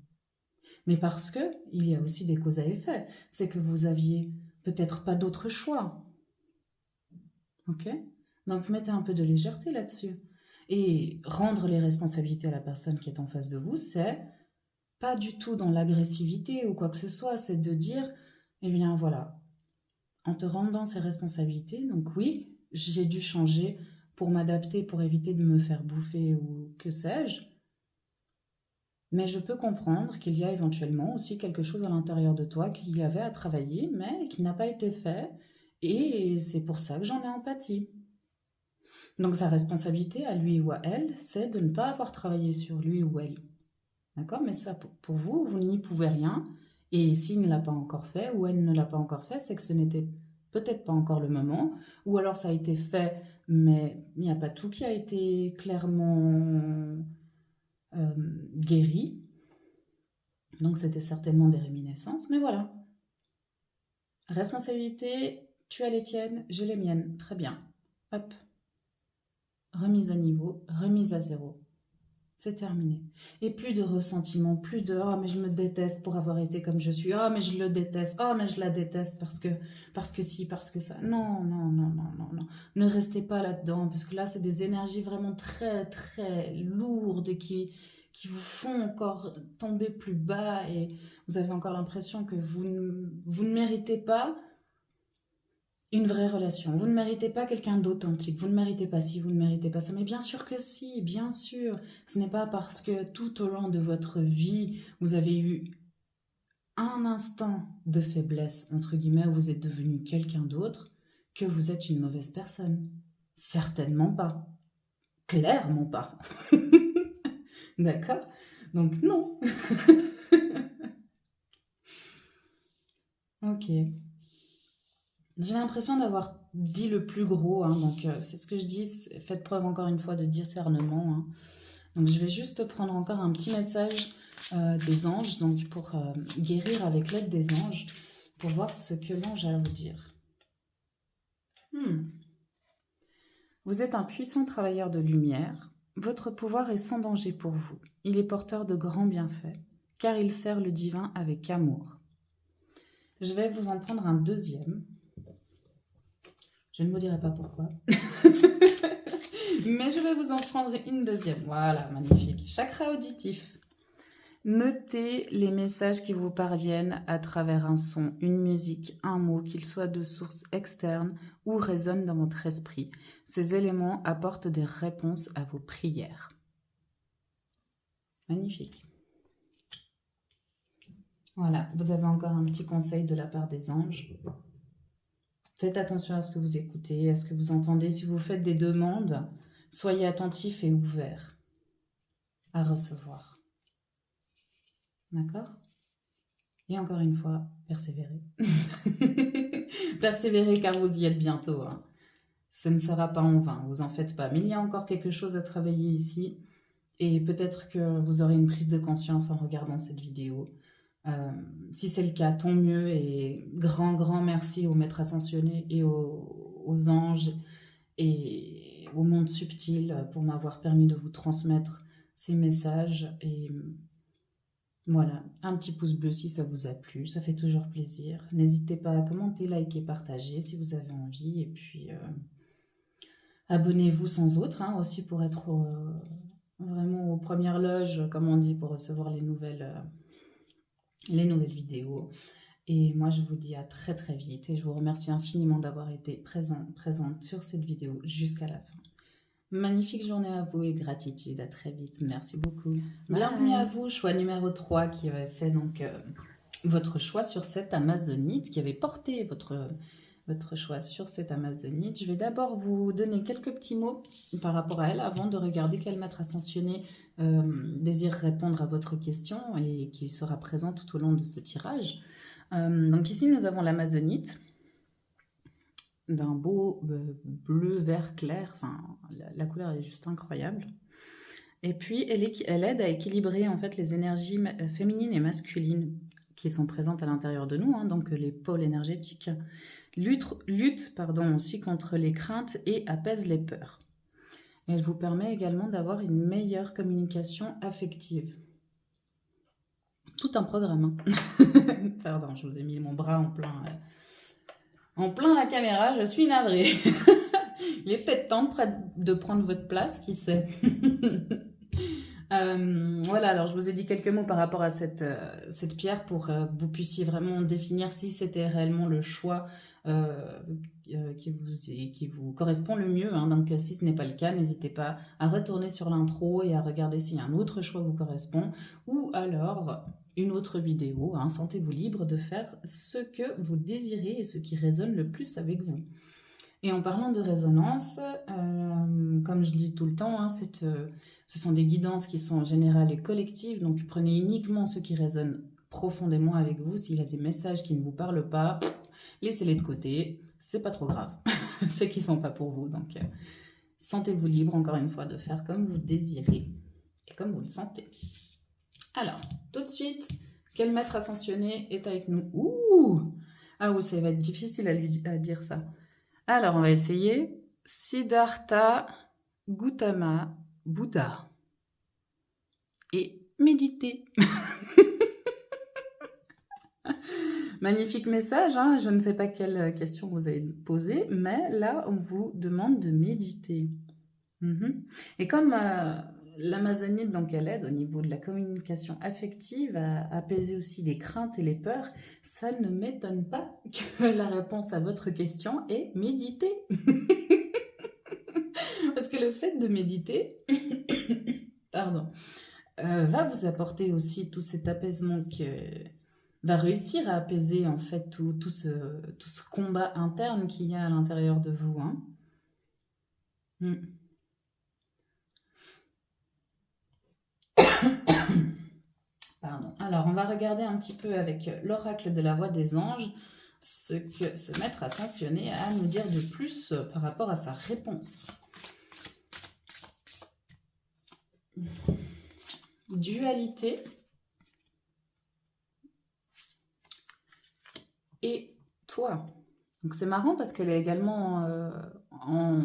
A: Mais parce que il y a aussi des causes à effet. C'est que vous aviez peut-être pas d'autre choix. Ok? Donc mettez un peu de légèreté là-dessus. Et rendre les responsabilités à la personne qui est en face de vous, c'est pas du tout dans l'agressivité ou quoi que ce soit. C'est de dire, eh bien voilà, en te rendant ces responsabilités, donc oui, j'ai dû changer pour m'adapter, pour éviter de me faire bouffer ou que sais-je. Mais je peux comprendre qu'il y a éventuellement aussi quelque chose à l'intérieur de toi qu'il y avait à travailler, mais qui n'a pas été fait. Et c'est pour ça que j'en ai empathie. Donc sa responsabilité à lui ou à elle, c'est de ne pas avoir travaillé sur lui ou elle. D'accord? Mais ça, pour vous, vous n'y pouvez rien. Et s'il ne l'a pas encore fait ou elle ne l'a pas encore fait, c'est que ce n'était peut-être pas encore le moment. Ou alors ça a été fait, mais il n'y a pas tout qui a été clairement guéri. Donc c'était certainement des réminiscences, mais voilà. Responsabilité, tu as les tiennes, j'ai les miennes. Très bien. Hop. Remise à niveau, remise à zéro. C'est terminé. Et plus de ressentiment, plus de « Oh, mais je me déteste pour avoir été comme je suis. Oh, mais je le déteste. Oh, mais je la déteste parce que si, parce que ça. » Non, non, non, non, non, non. Ne restez pas là-dedans parce que là, c'est des énergies vraiment très, très lourdes qui vous font encore tomber plus bas et vous avez encore l'impression que vous ne méritez pas une vraie relation. Vous ne méritez pas quelqu'un d'authentique. Vous ne méritez pas ci, vous ne méritez pas ça. Mais bien sûr que si, bien sûr. Ce n'est pas parce que tout au long de votre vie, vous avez eu un instant de faiblesse, entre guillemets, où vous êtes devenu quelqu'un d'autre, que vous êtes une mauvaise personne. Certainement pas. Clairement pas. D'accord? Donc non. Ok. J'ai l'impression d'avoir dit le plus gros, donc c'est ce que je dis, faites preuve encore une fois de discernement. Donc je vais juste prendre encore un petit message des anges, donc pour guérir avec l'aide des anges, pour voir ce que l'ange a à vous dire. Vous êtes un puissant travailleur de lumière. Votre pouvoir est sans danger pour vous. Il est porteur de grands bienfaits, car il sert le divin avec amour. Je vais vous en prendre un deuxième. Je ne vous dirai pas pourquoi. Mais je vais vous en prendre une deuxième. Voilà, magnifique. Chakra auditif. Notez les messages qui vous parviennent à travers un son, une musique, un mot, qu'il soit de source externe ou résonne dans votre esprit. Ces éléments apportent des réponses à vos prières. Magnifique. Voilà, vous avez encore un petit conseil de la part des anges. Faites attention à ce que vous écoutez, à ce que vous entendez. Si vous faites des demandes, soyez attentifs et ouverts à recevoir. D'accord? Et encore une fois, persévérez. Persévérez car vous y êtes bientôt. Hein. Ce ne sera pas en vain, vous en faites pas. Mais il y a encore quelque chose à travailler ici. Et peut-être que vous aurez une prise de conscience en regardant cette vidéo. Si c'est le cas, tant mieux. Et grand merci aux maîtres ascensionnés et aux anges et au monde subtil pour m'avoir permis de vous transmettre ces messages. Et voilà, un petit pouce bleu si ça vous a plu, ça fait toujours plaisir. N'hésitez pas à commenter, liker, partager si vous avez envie. Et puis, abonnez-vous sans autre, hein, aussi pour être vraiment aux premières loges, comme on dit, pour recevoir les nouvelles vidéos. Et moi, je vous dis à très vite. Et je vous remercie infiniment d'avoir été présente sur cette vidéo jusqu'à la fin. Magnifique journée à vous et gratitude. À très vite. Merci beaucoup. Bye. Bienvenue à vous, choix numéro 3 qui avait fait donc votre choix sur cette amazonite, qui avait porté votre choix sur cette amazonite. Je vais d'abord vous donner quelques petits mots par rapport à elle avant de regarder quel maître ascensionné désire répondre à votre question et qui sera présent tout au long de ce tirage. Donc ici, nous avons l'amazonite d'un beau bleu vert clair, enfin la couleur est juste incroyable. Et puis elle aide à équilibrer en fait les énergies féminines et masculines qui sont présentes à l'intérieur de nous, hein, donc les pôles énergétiques. Lutte aussi contre les craintes et apaise les peurs. Et elle vous permet également d'avoir une meilleure communication affective. Tout un programme. Hein. Pardon, je vous ai mis mon bras en plein la caméra, je suis navrée. Il est peut-être temps de prendre votre place, qui sait. Voilà, alors je vous ai dit quelques mots par rapport à cette pierre pour que vous puissiez vraiment définir si c'était réellement le choix qui vous correspond le mieux. Hein. Donc si ce n'est pas le cas, n'hésitez pas à retourner sur l'intro et à regarder si un autre choix vous correspond ou alors une autre vidéo. Hein. Sentez-vous libre de faire ce que vous désirez et ce qui résonne le plus avec vous. Et en parlant de résonance, comme je dis tout le temps, hein, ce sont des guidances qui sont générales et collectives, donc prenez uniquement ce qui résonne profondément avec vous. S'il y a des messages qui ne vous parlent pas, laissez-les de côté, c'est pas trop grave, c'est qu'ils sont pas pour vous. Donc sentez-vous libre, encore une fois, de faire comme vous désirez et comme vous le sentez. Alors, tout de suite, quel maître ascensionné est avec nous? Ouh! Ah oui, ça va être difficile à dire ça. Alors, on va essayer. Siddhartha Gautama Bouddha. Et méditer. Magnifique message, hein. Je ne sais pas quelle question vous avez posée, mais là, on vous demande de méditer. Et comme l'amazonite, donc elle aide au niveau de la communication affective, à apaiser aussi les craintes et les peurs, ça ne m'étonne pas que la réponse à votre question est méditer. Parce que le fait de méditer, pardon, va vous apporter aussi tout cet apaisement va réussir à apaiser en fait tout ce combat interne qu'il y a à l'intérieur de vous. Hein. Pardon. Alors, on va regarder un petit peu avec l'oracle de la voix des anges ce que ce maître ascensionné a à nous dire de plus par rapport à sa réponse. Dualité et toi. Donc c'est marrant parce qu'elle est également en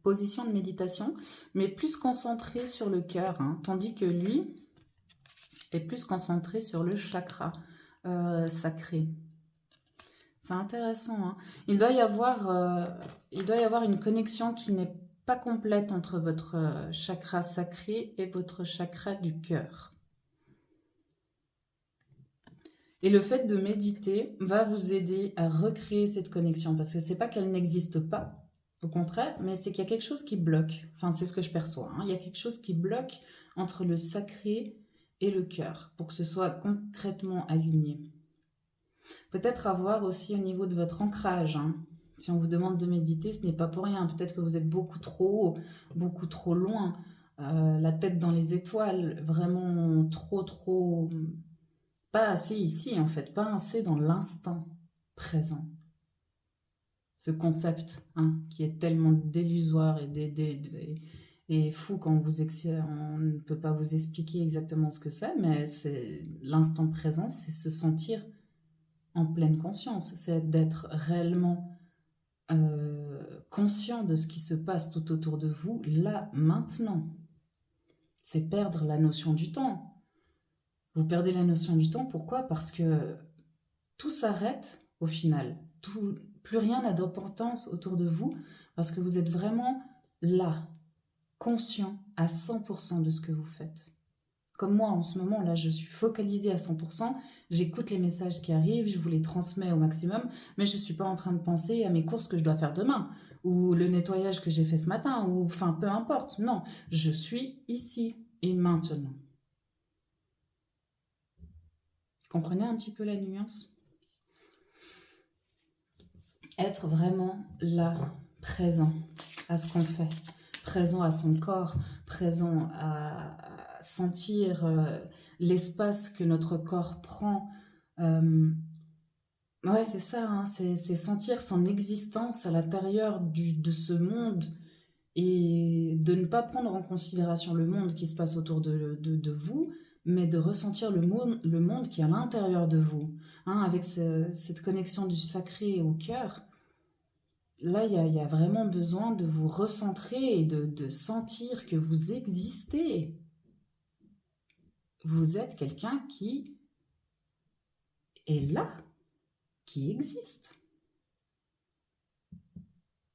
A: position de méditation, mais plus concentrée sur le cœur, hein, tandis que lui est plus concentré sur le chakra sacré. C'est intéressant, hein. Il doit y avoir une connexion qui n'est pas complète entre votre chakra sacré et votre chakra du cœur. Et le fait de méditer va vous aider à recréer cette connexion, parce que c'est pas qu'elle n'existe pas, au contraire, mais c'est qu'il y a quelque chose qui bloque. Enfin, c'est ce que je perçois, hein. Il y a quelque chose qui bloque entre le sacré et le cœur, pour que ce soit concrètement aligné. Peut-être avoir aussi au niveau de votre ancrage, hein. Si on vous demande de méditer, ce n'est pas pour rien. Peut-être que vous êtes beaucoup trop haut, beaucoup trop loin, la tête dans les étoiles, vraiment trop, pas assez ici en fait, pas assez dans l'instant présent. Ce concept, hein, qui est tellement délusoire et fou quand on ne peut pas vous expliquer exactement ce que c'est, mais c'est l'instant présent, c'est se sentir en pleine conscience, c'est d'être réellement conscient de ce qui se passe tout autour de vous, là, maintenant. C'est perdre la notion du temps. Vous perdez la notion du temps, pourquoi? Parce que tout s'arrête au final. Plus rien n'a d'importance autour de vous, parce que vous êtes vraiment là, conscient à 100% de ce que vous faites. Comme moi, en ce moment, là, je suis focalisée à 100%, j'écoute les messages qui arrivent, je vous les transmets au maximum, mais je ne suis pas en train de penser à mes courses que je dois faire demain, ou le nettoyage que j'ai fait ce matin, ou enfin, peu importe. Non, je suis ici et maintenant. Comprenez un petit peu la nuance? Être vraiment là, présent à ce qu'on fait, présent à son corps, présent à sentir l'espace que notre corps prend. Ouais, c'est ça, hein, c'est sentir son existence à l'intérieur de ce monde et de ne pas prendre en considération le monde qui se passe autour de vous, mais de ressentir le monde qui est à l'intérieur de vous, hein, avec cette connexion du sacré au cœur. Là, il y a vraiment besoin de vous recentrer et de sentir que vous existez. Vous êtes quelqu'un qui est là, qui existe.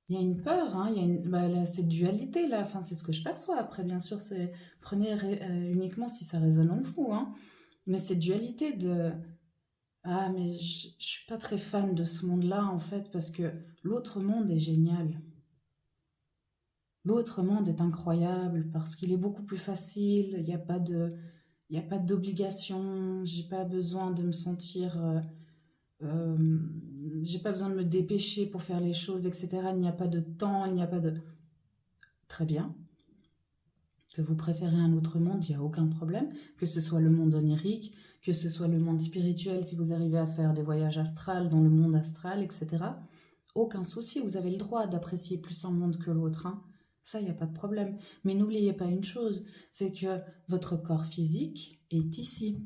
A: Il y a une peur, hein, il y a cette dualité là, enfin, c'est ce que je perçois. Après, bien sûr, prenez uniquement si ça résonne en vous, hein. Mais cette dualité de ah, mais je suis pas très fan de ce monde-là en fait, parce que l'autre monde est génial. L'autre monde est incroyable parce qu'il est beaucoup plus facile, il y a pas d'obligation, j'ai pas besoin de me sentir, euh, j'ai pas besoin de me dépêcher pour faire les choses, etc. Il n'y a pas de temps, il n'y a pas de... Très bien. Que vous préférez un autre monde, il n'y a aucun problème. Que ce soit le monde onirique, que ce soit le monde spirituel, si vous arrivez à faire des voyages astrales dans le monde astral, etc. Aucun souci, vous avez le droit d'apprécier plus un monde que l'autre, hein. Ça, il n'y a pas de problème. Mais n'oubliez pas une chose, c'est que votre corps physique est ici.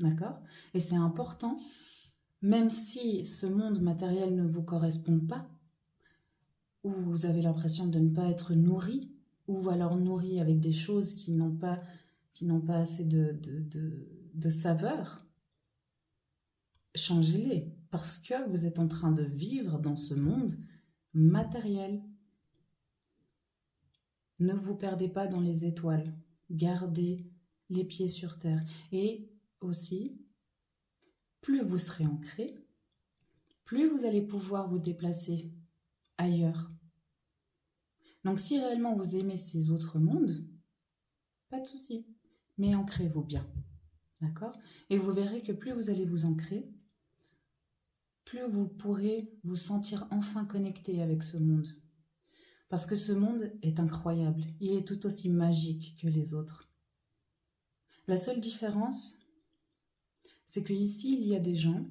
A: D'accord? Et c'est important, même si ce monde matériel ne vous correspond pas, ou vous avez l'impression de ne pas être nourri, ou alors nourri avec des choses qui n'ont pas assez de saveur, changez-les, parce que vous êtes en train de vivre dans ce monde matériel. Ne vous perdez pas dans les étoiles, gardez les pieds sur terre. Et aussi, plus vous serez ancré, plus vous allez pouvoir vous déplacer ailleurs. Donc si réellement vous aimez ces autres mondes, pas de souci, mais ancrez-vous bien, d'accord? Et vous verrez que plus vous allez vous ancrer, plus vous pourrez vous sentir enfin connecté avec ce monde. Parce que ce monde est incroyable, il est tout aussi magique que les autres. La seule différence, c'est qu'ici, il y a des gens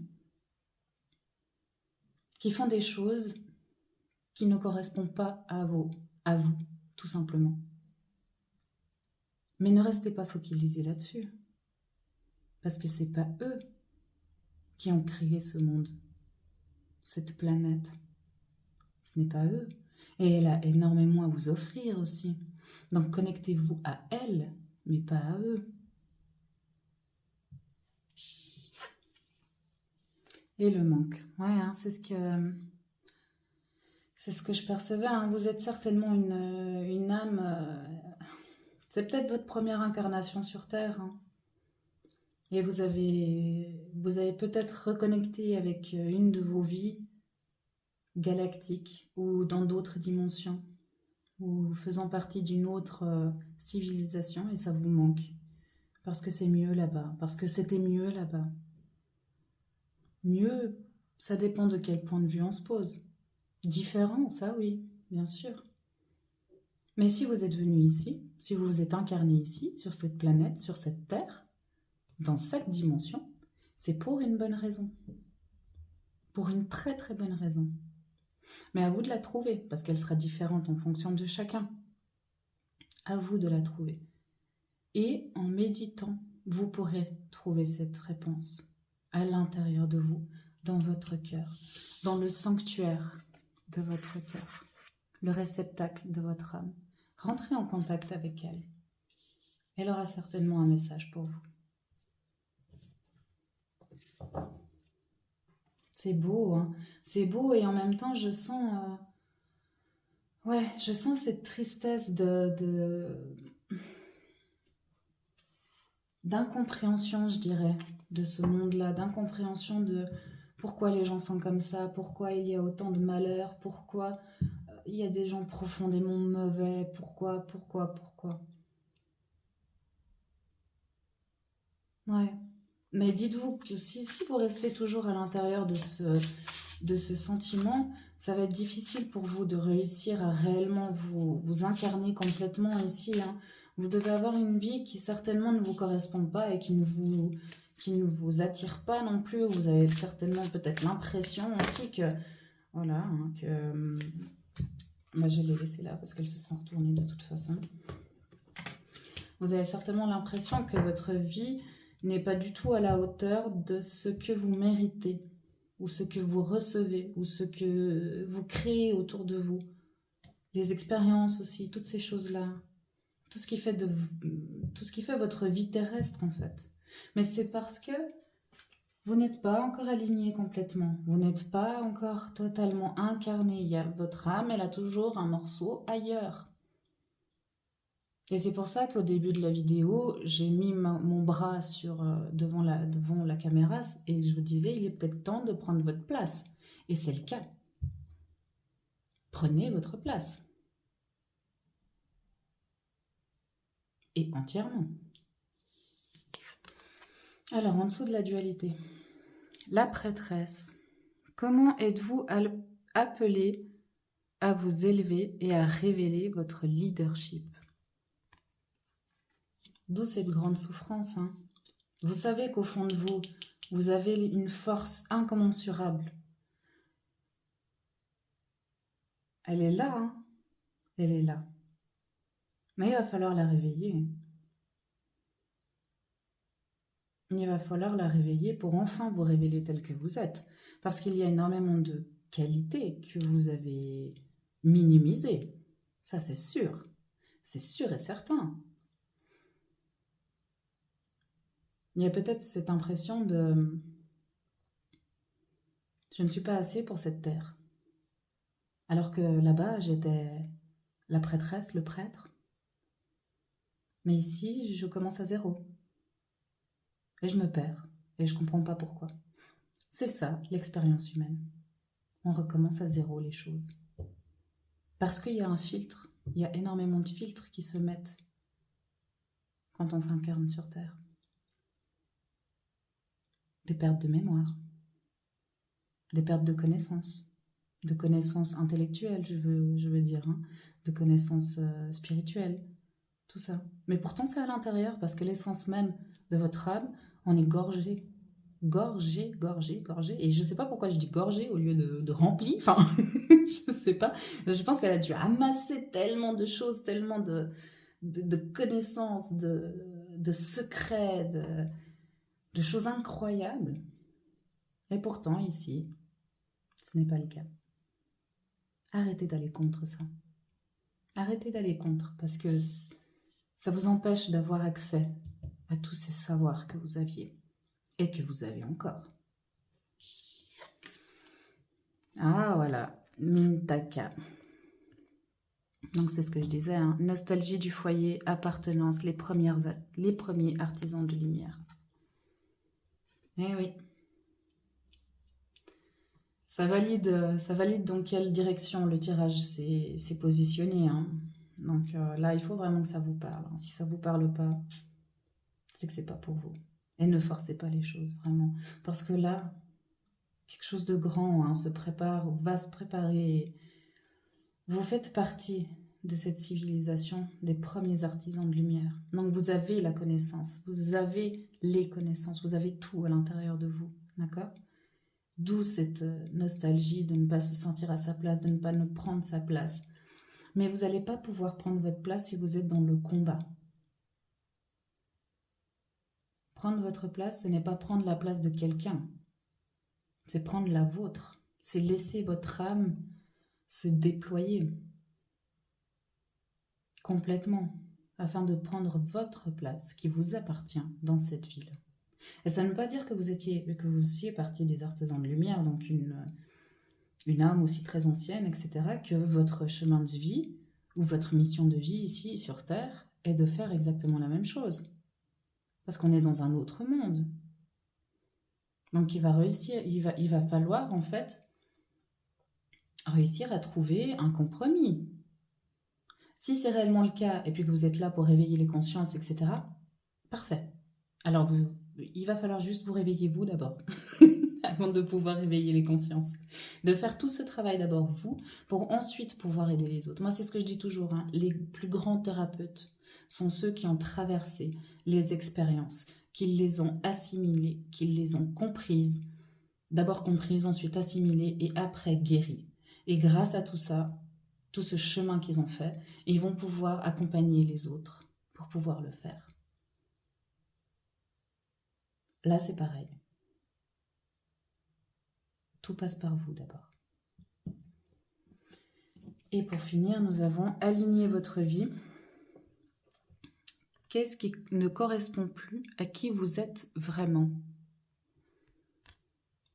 A: qui font des choses qui ne correspondent pas à vous, tout simplement. Mais ne restez pas focalisés là-dessus, parce que ce n'est pas eux qui ont créé ce monde. cette planète. Ce n'est pas eux. Et elle a énormément à vous offrir aussi. Donc connectez-vous à elle, mais pas à eux. Et le manque. Ouais, hein, c'est ce que je percevais. Hein. Vous êtes certainement une âme. C'est peut-être votre première incarnation sur Terre. Hein. Et vous avez peut-être reconnecté avec une de vos vies galactiques ou dans d'autres dimensions, ou faisant partie d'une autre civilisation, et ça vous manque. Parce que c'est mieux là-bas. Parce que c'était mieux là-bas. Mieux, ça dépend de quel point de vue on se pose. Différent, ça oui, bien sûr. Mais si vous êtes venu ici, si vous vous êtes incarné ici, sur cette planète, sur cette Terre, dans cette dimension, c'est pour une bonne raison. Pour une très très bonne raison. Mais à vous de la trouver, parce qu'elle sera différente en fonction de chacun. À vous de la trouver. Et en méditant, vous pourrez trouver cette réponse à l'intérieur de vous, dans votre cœur, dans le sanctuaire de votre cœur, le réceptacle de votre âme. Rentrez en contact avec elle. Elle aura certainement un message pour vous. C'est beau, hein. C'est beau et en même temps, je sens cette tristesse d'incompréhension, je dirais, de ce monde-là, d'incompréhension de pourquoi les gens sont comme ça, pourquoi il y a autant de malheur, pourquoi il y a des gens profondément mauvais, pourquoi. Ouais. Mais dites-vous que si vous restez toujours à l'intérieur de ce sentiment, ça va être difficile pour vous de réussir à réellement vous incarner complètement ici. Hein. Vous devez avoir une vie qui certainement ne vous correspond pas et qui ne vous attire pas non plus. Vous avez certainement peut-être l'impression aussi que... Voilà, hein, que... Bah, je l'ai laissée là parce qu'elles se sont retournées de toute façon. Vous avez certainement l'impression que votre vie n'est pas du tout à la hauteur de ce que vous méritez, ou ce que vous recevez, ou ce que vous créez autour de vous. Les expériences aussi, toutes ces choses-là. Tout ce qui fait votre vie terrestre, en fait. Mais c'est parce que vous n'êtes pas encore aligné complètement. Vous n'êtes pas encore totalement incarné. Votre âme, elle a toujours un morceau ailleurs. Et c'est pour ça qu'au début de la vidéo, j'ai mis mon bras devant la caméra et je vous disais, il est peut-être temps de prendre votre place. Et c'est le cas. Prenez votre place. Et entièrement. Alors, en dessous de la dualité, la prêtresse. Comment êtes-vous appelé à vous élever et à révéler votre leadership? D'où cette grande souffrance. Hein. Vous savez qu'au fond de vous, vous avez une force incommensurable. Elle est là, hein. Elle est là. Mais il va falloir la réveiller. Il va falloir la réveiller pour enfin vous révéler tel que vous êtes. Parce qu'il y a énormément de qualités que vous avez minimisées. Ça, c'est sûr. C'est sûr et certain. Il y a peut-être cette impression de... Je ne suis pas assez pour cette terre. Alors que là-bas, j'étais la prêtresse, le prêtre. Mais ici, je commence à zéro. Et je me perds. Et je ne comprends pas pourquoi. C'est ça, l'expérience humaine. On recommence à zéro les choses. Parce qu'il y a un filtre. Il y a énormément de filtres qui se mettent quand on s'incarne sur Terre. Des pertes de mémoire. Des pertes de connaissances intellectuelles, je veux dire, hein, de connaissances spirituelles, tout ça. Mais pourtant, c'est à l'intérieur, parce que l'essence même de votre âme en est gorgée. Gorgée. Et je ne sais pas pourquoi je dis gorgée au lieu de remplie. Enfin, je ne sais pas. Je pense qu'elle a dû amasser tellement de choses, tellement de connaissances, de secrets, de choses incroyables. Et pourtant, ici, Ce n'est pas le cas. Arrêtez d'aller contre ça. Arrêtez d'aller contre parce que ça vous empêche d'avoir accès à tous ces savoirs que vous aviez et que vous avez encore. Ah voilà, Mintaka. Donc c'est ce que je disais, hein. Nostalgie du foyer, appartenance, les premiers artisans de lumière. Eh oui. Ça valide dans quelle direction le tirage s'est positionné, hein. Donc là, il faut vraiment que ça vous parle, hein. Si ça ne vous parle pas, c'est que c'est pas pour vous. Et ne forcez pas les choses, vraiment. Parce que là, quelque chose de grand, hein, se prépare, va se préparer. Vous faites partie de cette civilisation des premiers artisans de lumière. Donc vous avez la connaissance, vous avez les connaissances, vous avez tout à l'intérieur de vous, d'accord? D'où cette nostalgie de ne pas se sentir à sa place, de ne pas prendre sa place. Mais vous n'allez pas pouvoir prendre votre place si vous êtes dans le combat. Prendre votre place, ce n'est pas prendre la place de quelqu'un. C'est prendre la vôtre. C'est laisser votre âme se déployer complètement afin de prendre votre place qui vous appartient dans cette ville. Et ça ne veut pas dire que vous faisiez partie des artisans de lumière, donc une âme aussi très ancienne, etc., que votre chemin de vie ou votre mission de vie ici sur Terre est de faire exactement la même chose. Parce qu'on est dans un autre monde. Donc il va falloir en fait réussir à trouver un compromis. Si c'est réellement le cas, et puis que vous êtes là pour réveiller les consciences, etc., parfait. Alors, il va falloir juste vous réveiller vous d'abord, avant de pouvoir réveiller les consciences. De faire tout ce travail d'abord vous, pour ensuite pouvoir aider les autres. Moi, c'est ce que je dis toujours, hein, les plus grands thérapeutes sont ceux qui ont traversé les expériences, qui les ont assimilées, qui les ont comprises, d'abord comprises, ensuite assimilées, et après guéries. Et grâce à tout ça, tout ce chemin qu'ils ont fait, ils vont pouvoir accompagner les autres pour pouvoir le faire. Là, c'est pareil. Tout passe par vous d'abord. Et pour finir, nous avons aligné votre vie. Qu'est-ce qui ne correspond plus à qui vous êtes vraiment?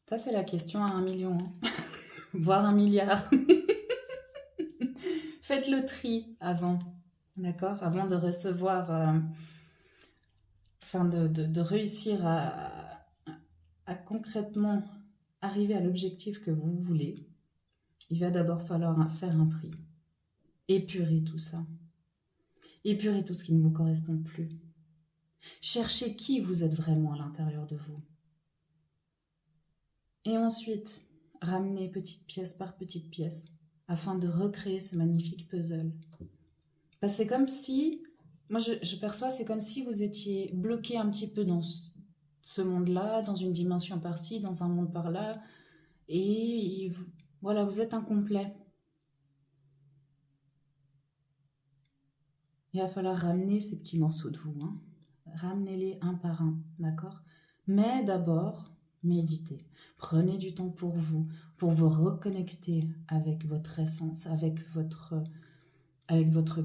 A: Ça, c'est la question à 1 million, hein. Voire 1 milliard. Faites le tri avant, d'accord? Avant de recevoir, de réussir à concrètement arriver à l'objectif que vous voulez, il va d'abord falloir faire un tri. Épurer tout ça. Épurer tout ce qui ne vous correspond plus. Cherchez qui vous êtes vraiment à l'intérieur de vous. Et ensuite, ramenez petite pièce par petite pièce afin de recréer ce magnifique puzzle. Parce que c'est comme si, moi je perçois, c'est comme si vous étiez bloqué un petit peu dans ce monde-là, dans une dimension par-ci, dans un monde par-là, et voilà, vous êtes incomplet. Il va falloir ramener ces petits morceaux de vous, hein. Ramenez-les un par un, d'accord? Mais d'abord, méditez. Prenez du temps pour vous reconnecter avec votre essence, avec votre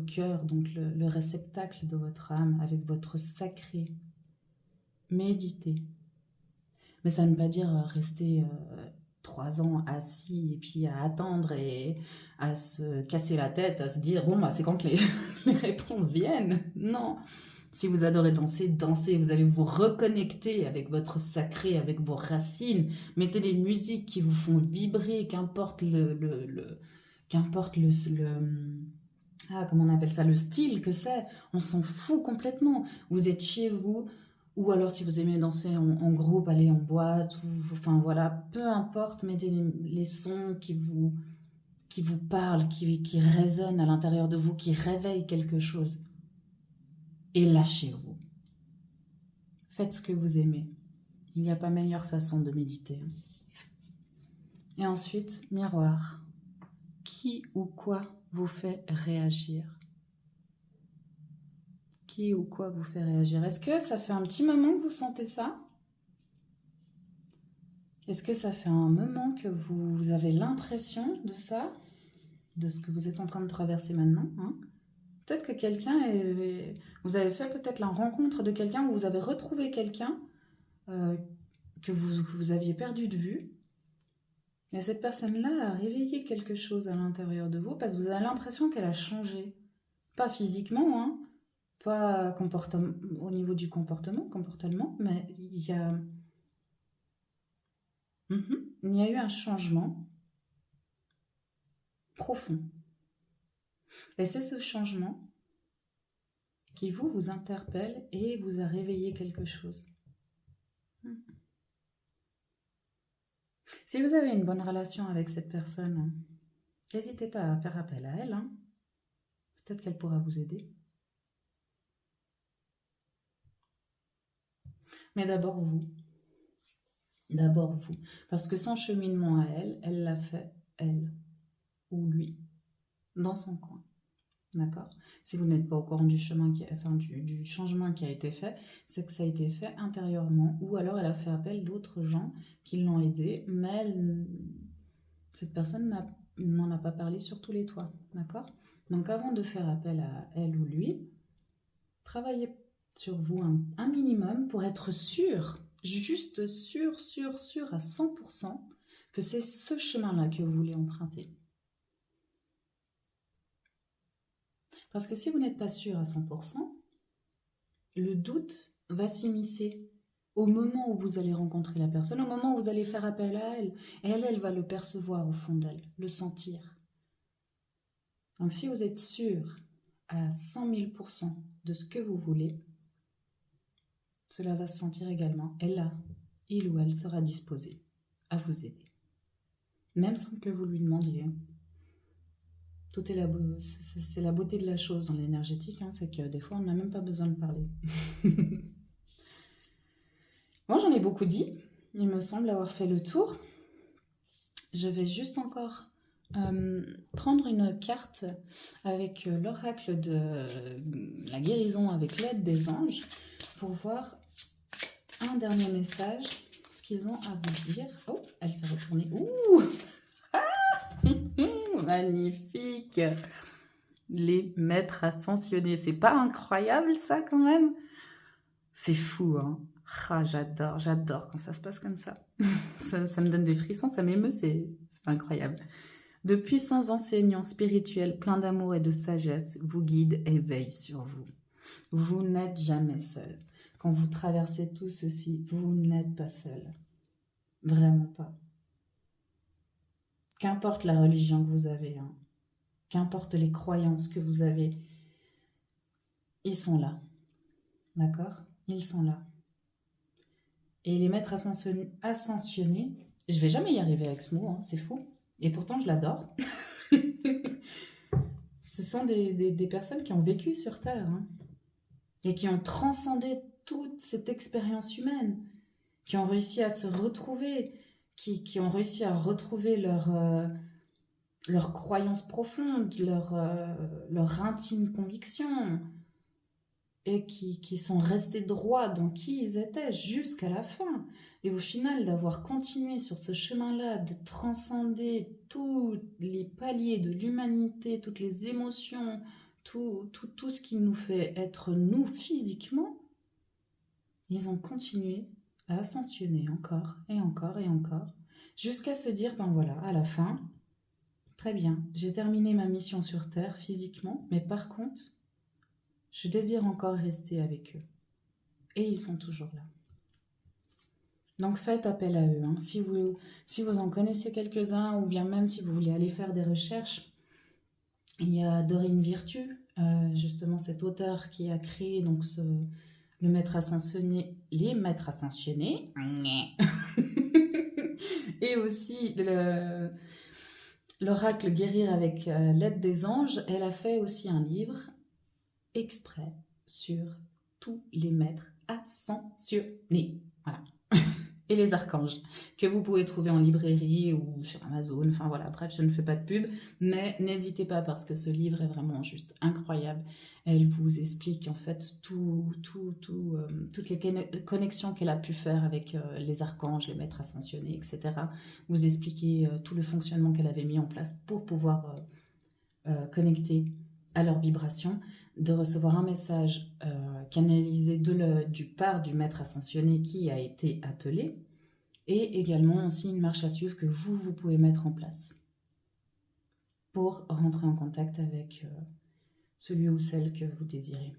A: cœur, donc le réceptacle de votre âme, avec votre sacré. Méditez. Mais ça ne veut pas dire rester 3 ans assis et puis à attendre et à se casser la tête, à se dire bon bah c'est quand que les réponses viennent. Non. Si vous adorez danser, dansez, vous allez vous reconnecter avec votre sacré, avec vos racines. Mettez des musiques qui vous font vibrer, qu'importe comment on appelle ça, le style que c'est. On s'en fout complètement. Vous êtes chez vous, ou alors si vous aimez danser en groupe, allez en boîte, enfin voilà, peu importe, mettez les sons qui vous parlent, qui résonnent à l'intérieur de vous, qui réveillent quelque chose. Et lâchez-vous. Faites ce que vous aimez. Il n'y a pas meilleure façon de méditer. Et ensuite, miroir. Qui ou quoi vous fait réagir? Qui ou quoi vous fait réagir? Est-ce que ça fait un petit moment que vous sentez ça? Est-ce que ça fait un moment que vous avez l'impression de ça, de ce que vous êtes en train de traverser maintenant, hein? Peut-être que vous avez fait peut-être la rencontre de quelqu'un ou vous avez retrouvé quelqu'un euh, que vous aviez perdu de vue. Et cette personne-là a réveillé quelque chose à l'intérieur de vous parce que vous avez l'impression qu'elle a changé. Pas physiquement, hein, pas au niveau du comportement, mais il y a eu un changement profond. Et c'est ce changement qui vous interpelle et vous a réveillé quelque chose. Si vous avez une bonne relation avec cette personne, n'hésitez pas à faire appel à elle, hein. Peut-être qu'elle pourra vous aider. Mais d'abord vous. D'abord vous. Parce que son cheminement à elle, elle l'a fait, elle ou lui, dans son coin. D'accord? Si vous n'êtes pas au courant du chemin du changement qui a été fait, c'est que ça a été fait intérieurement, ou alors elle a fait appel d'autres gens qui l'ont aidé, mais cette personne n'en a pas parlé sur tous les toits. D'accord? Donc avant de faire appel à elle ou lui, travaillez sur vous un minimum pour être sûr, juste sûr à 100% que c'est ce chemin-là que vous voulez emprunter. Parce que si vous n'êtes pas sûr à 100%, le doute va s'immiscer au moment où vous allez rencontrer la personne, au moment où vous allez faire appel à elle. Et elle va le percevoir au fond d'elle, le sentir. Donc si vous êtes sûr à 100 000% de ce que vous voulez, cela va se sentir également. Et là, il ou elle sera disposé à vous aider. Même sans que vous lui demandiez. C'est la beauté de la chose dans l'énergétique, hein, c'est que des fois on n'a même pas besoin de parler. Bon, j'en ai beaucoup dit. Il me semble avoir fait le tour. Je vais juste encore prendre une carte avec l'oracle de la guérison avec l'aide des anges pour voir un dernier message, ce qu'ils ont à vous dire. Oh, elle s'est retournée. Ouh magnifique. Les maîtres ascensionnés. C'est pas incroyable ça quand même? C'est fou, hein? Ah, j'adore quand ça se passe comme ça. Ça me donne des frissons, ça m'émeut, c'est incroyable. De puissants enseignants spirituels pleins d'amour et de sagesse vous guident et veillent sur vous. Vous n'êtes jamais seul. Quand vous traversez tout ceci, vous n'êtes pas seul. Vraiment pas. Qu'importe la religion que vous avez, hein, qu'importe les croyances que vous avez, ils sont là. D'accord? Ils sont là. Et les maîtres ascensionnés, je vais jamais y arriver avec ce mot, hein, c'est fou. Et pourtant, je l'adore. Ce sont des personnes qui ont vécu sur Terre, hein, et qui ont transcendé toute cette expérience humaine, qui ont réussi à se retrouver, qui ont réussi à retrouver leur croyance profonde, leur intime conviction, et qui sont restés droits dans qui ils étaient jusqu'à la fin. Et au final, d'avoir continué sur ce chemin-là, de transcender tous les paliers de l'humanité, toutes les émotions, tout ce qui nous fait être nous physiquement, ils ont continué à ascensionner encore et encore et encore, jusqu'à se dire, ben voilà, à la fin, très bien, j'ai terminé ma mission sur Terre physiquement, mais par contre, je désire encore rester avec eux. Et ils sont toujours là. Donc faites appel à eux, hein. Si vous en connaissez quelques-uns, ou bien même si vous voulez aller faire des recherches, il y a Dorine Virtue, justement cet auteur qui a créé donc le maître ascensionné, les maîtres ascensionnés, et aussi l'oracle guérir avec l'aide des anges. Elle a fait aussi un livre exprès sur tous les maîtres ascensionnés. Voilà. et les archanges, que vous pouvez trouver en librairie ou sur Amazon, enfin voilà, bref, je ne fais pas de pub, mais n'hésitez pas parce que ce livre est vraiment juste incroyable. Elle vous explique en fait toutes les connexions qu'elle a pu faire avec les archanges, les maîtres ascensionnés, etc. Vous expliquez tout le fonctionnement qu'elle avait mis en place pour pouvoir connecter à leur vibration, de recevoir un message canalisé du part du maître ascensionné qui a été appelé, et également aussi une marche à suivre que vous pouvez mettre en place pour rentrer en contact avec celui ou celle que vous désirez.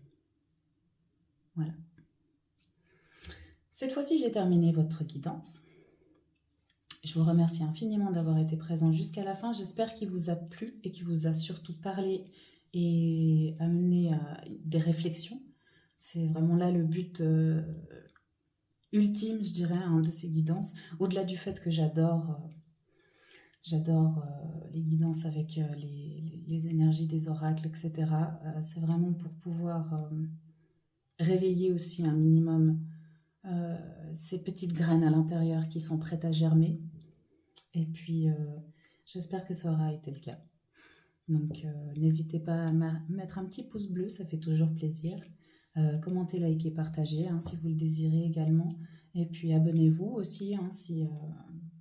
A: Voilà. Cette fois-ci, j'ai terminé votre guidance. Je vous remercie infiniment d'avoir été présent jusqu'à la fin. J'espère qu'il vous a plu et qu'il vous a surtout parlé et amené à des réflexions. C'est vraiment là le but ultime, je dirais, de ces guidances. Au-delà du fait que j'adore les guidances avec les énergies des oracles, etc. C'est vraiment pour pouvoir réveiller aussi un minimum ces petites graines à l'intérieur qui sont prêtes à germer. Et puis, j'espère que ça aura été le cas. Donc, n'hésitez pas à mettre un petit pouce bleu, ça fait toujours plaisir. Commentez, likez, partagez si vous le désirez également. Et puis, abonnez-vous aussi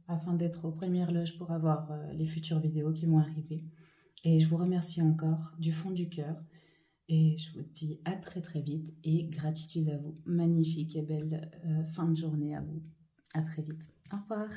A: afin d'être aux premières loges pour avoir les futures vidéos qui vont arriver. Et je vous remercie encore du fond du cœur. Et je vous dis à très très vite et gratitude à vous. Magnifique et belle fin de journée à vous. À très vite. Au revoir.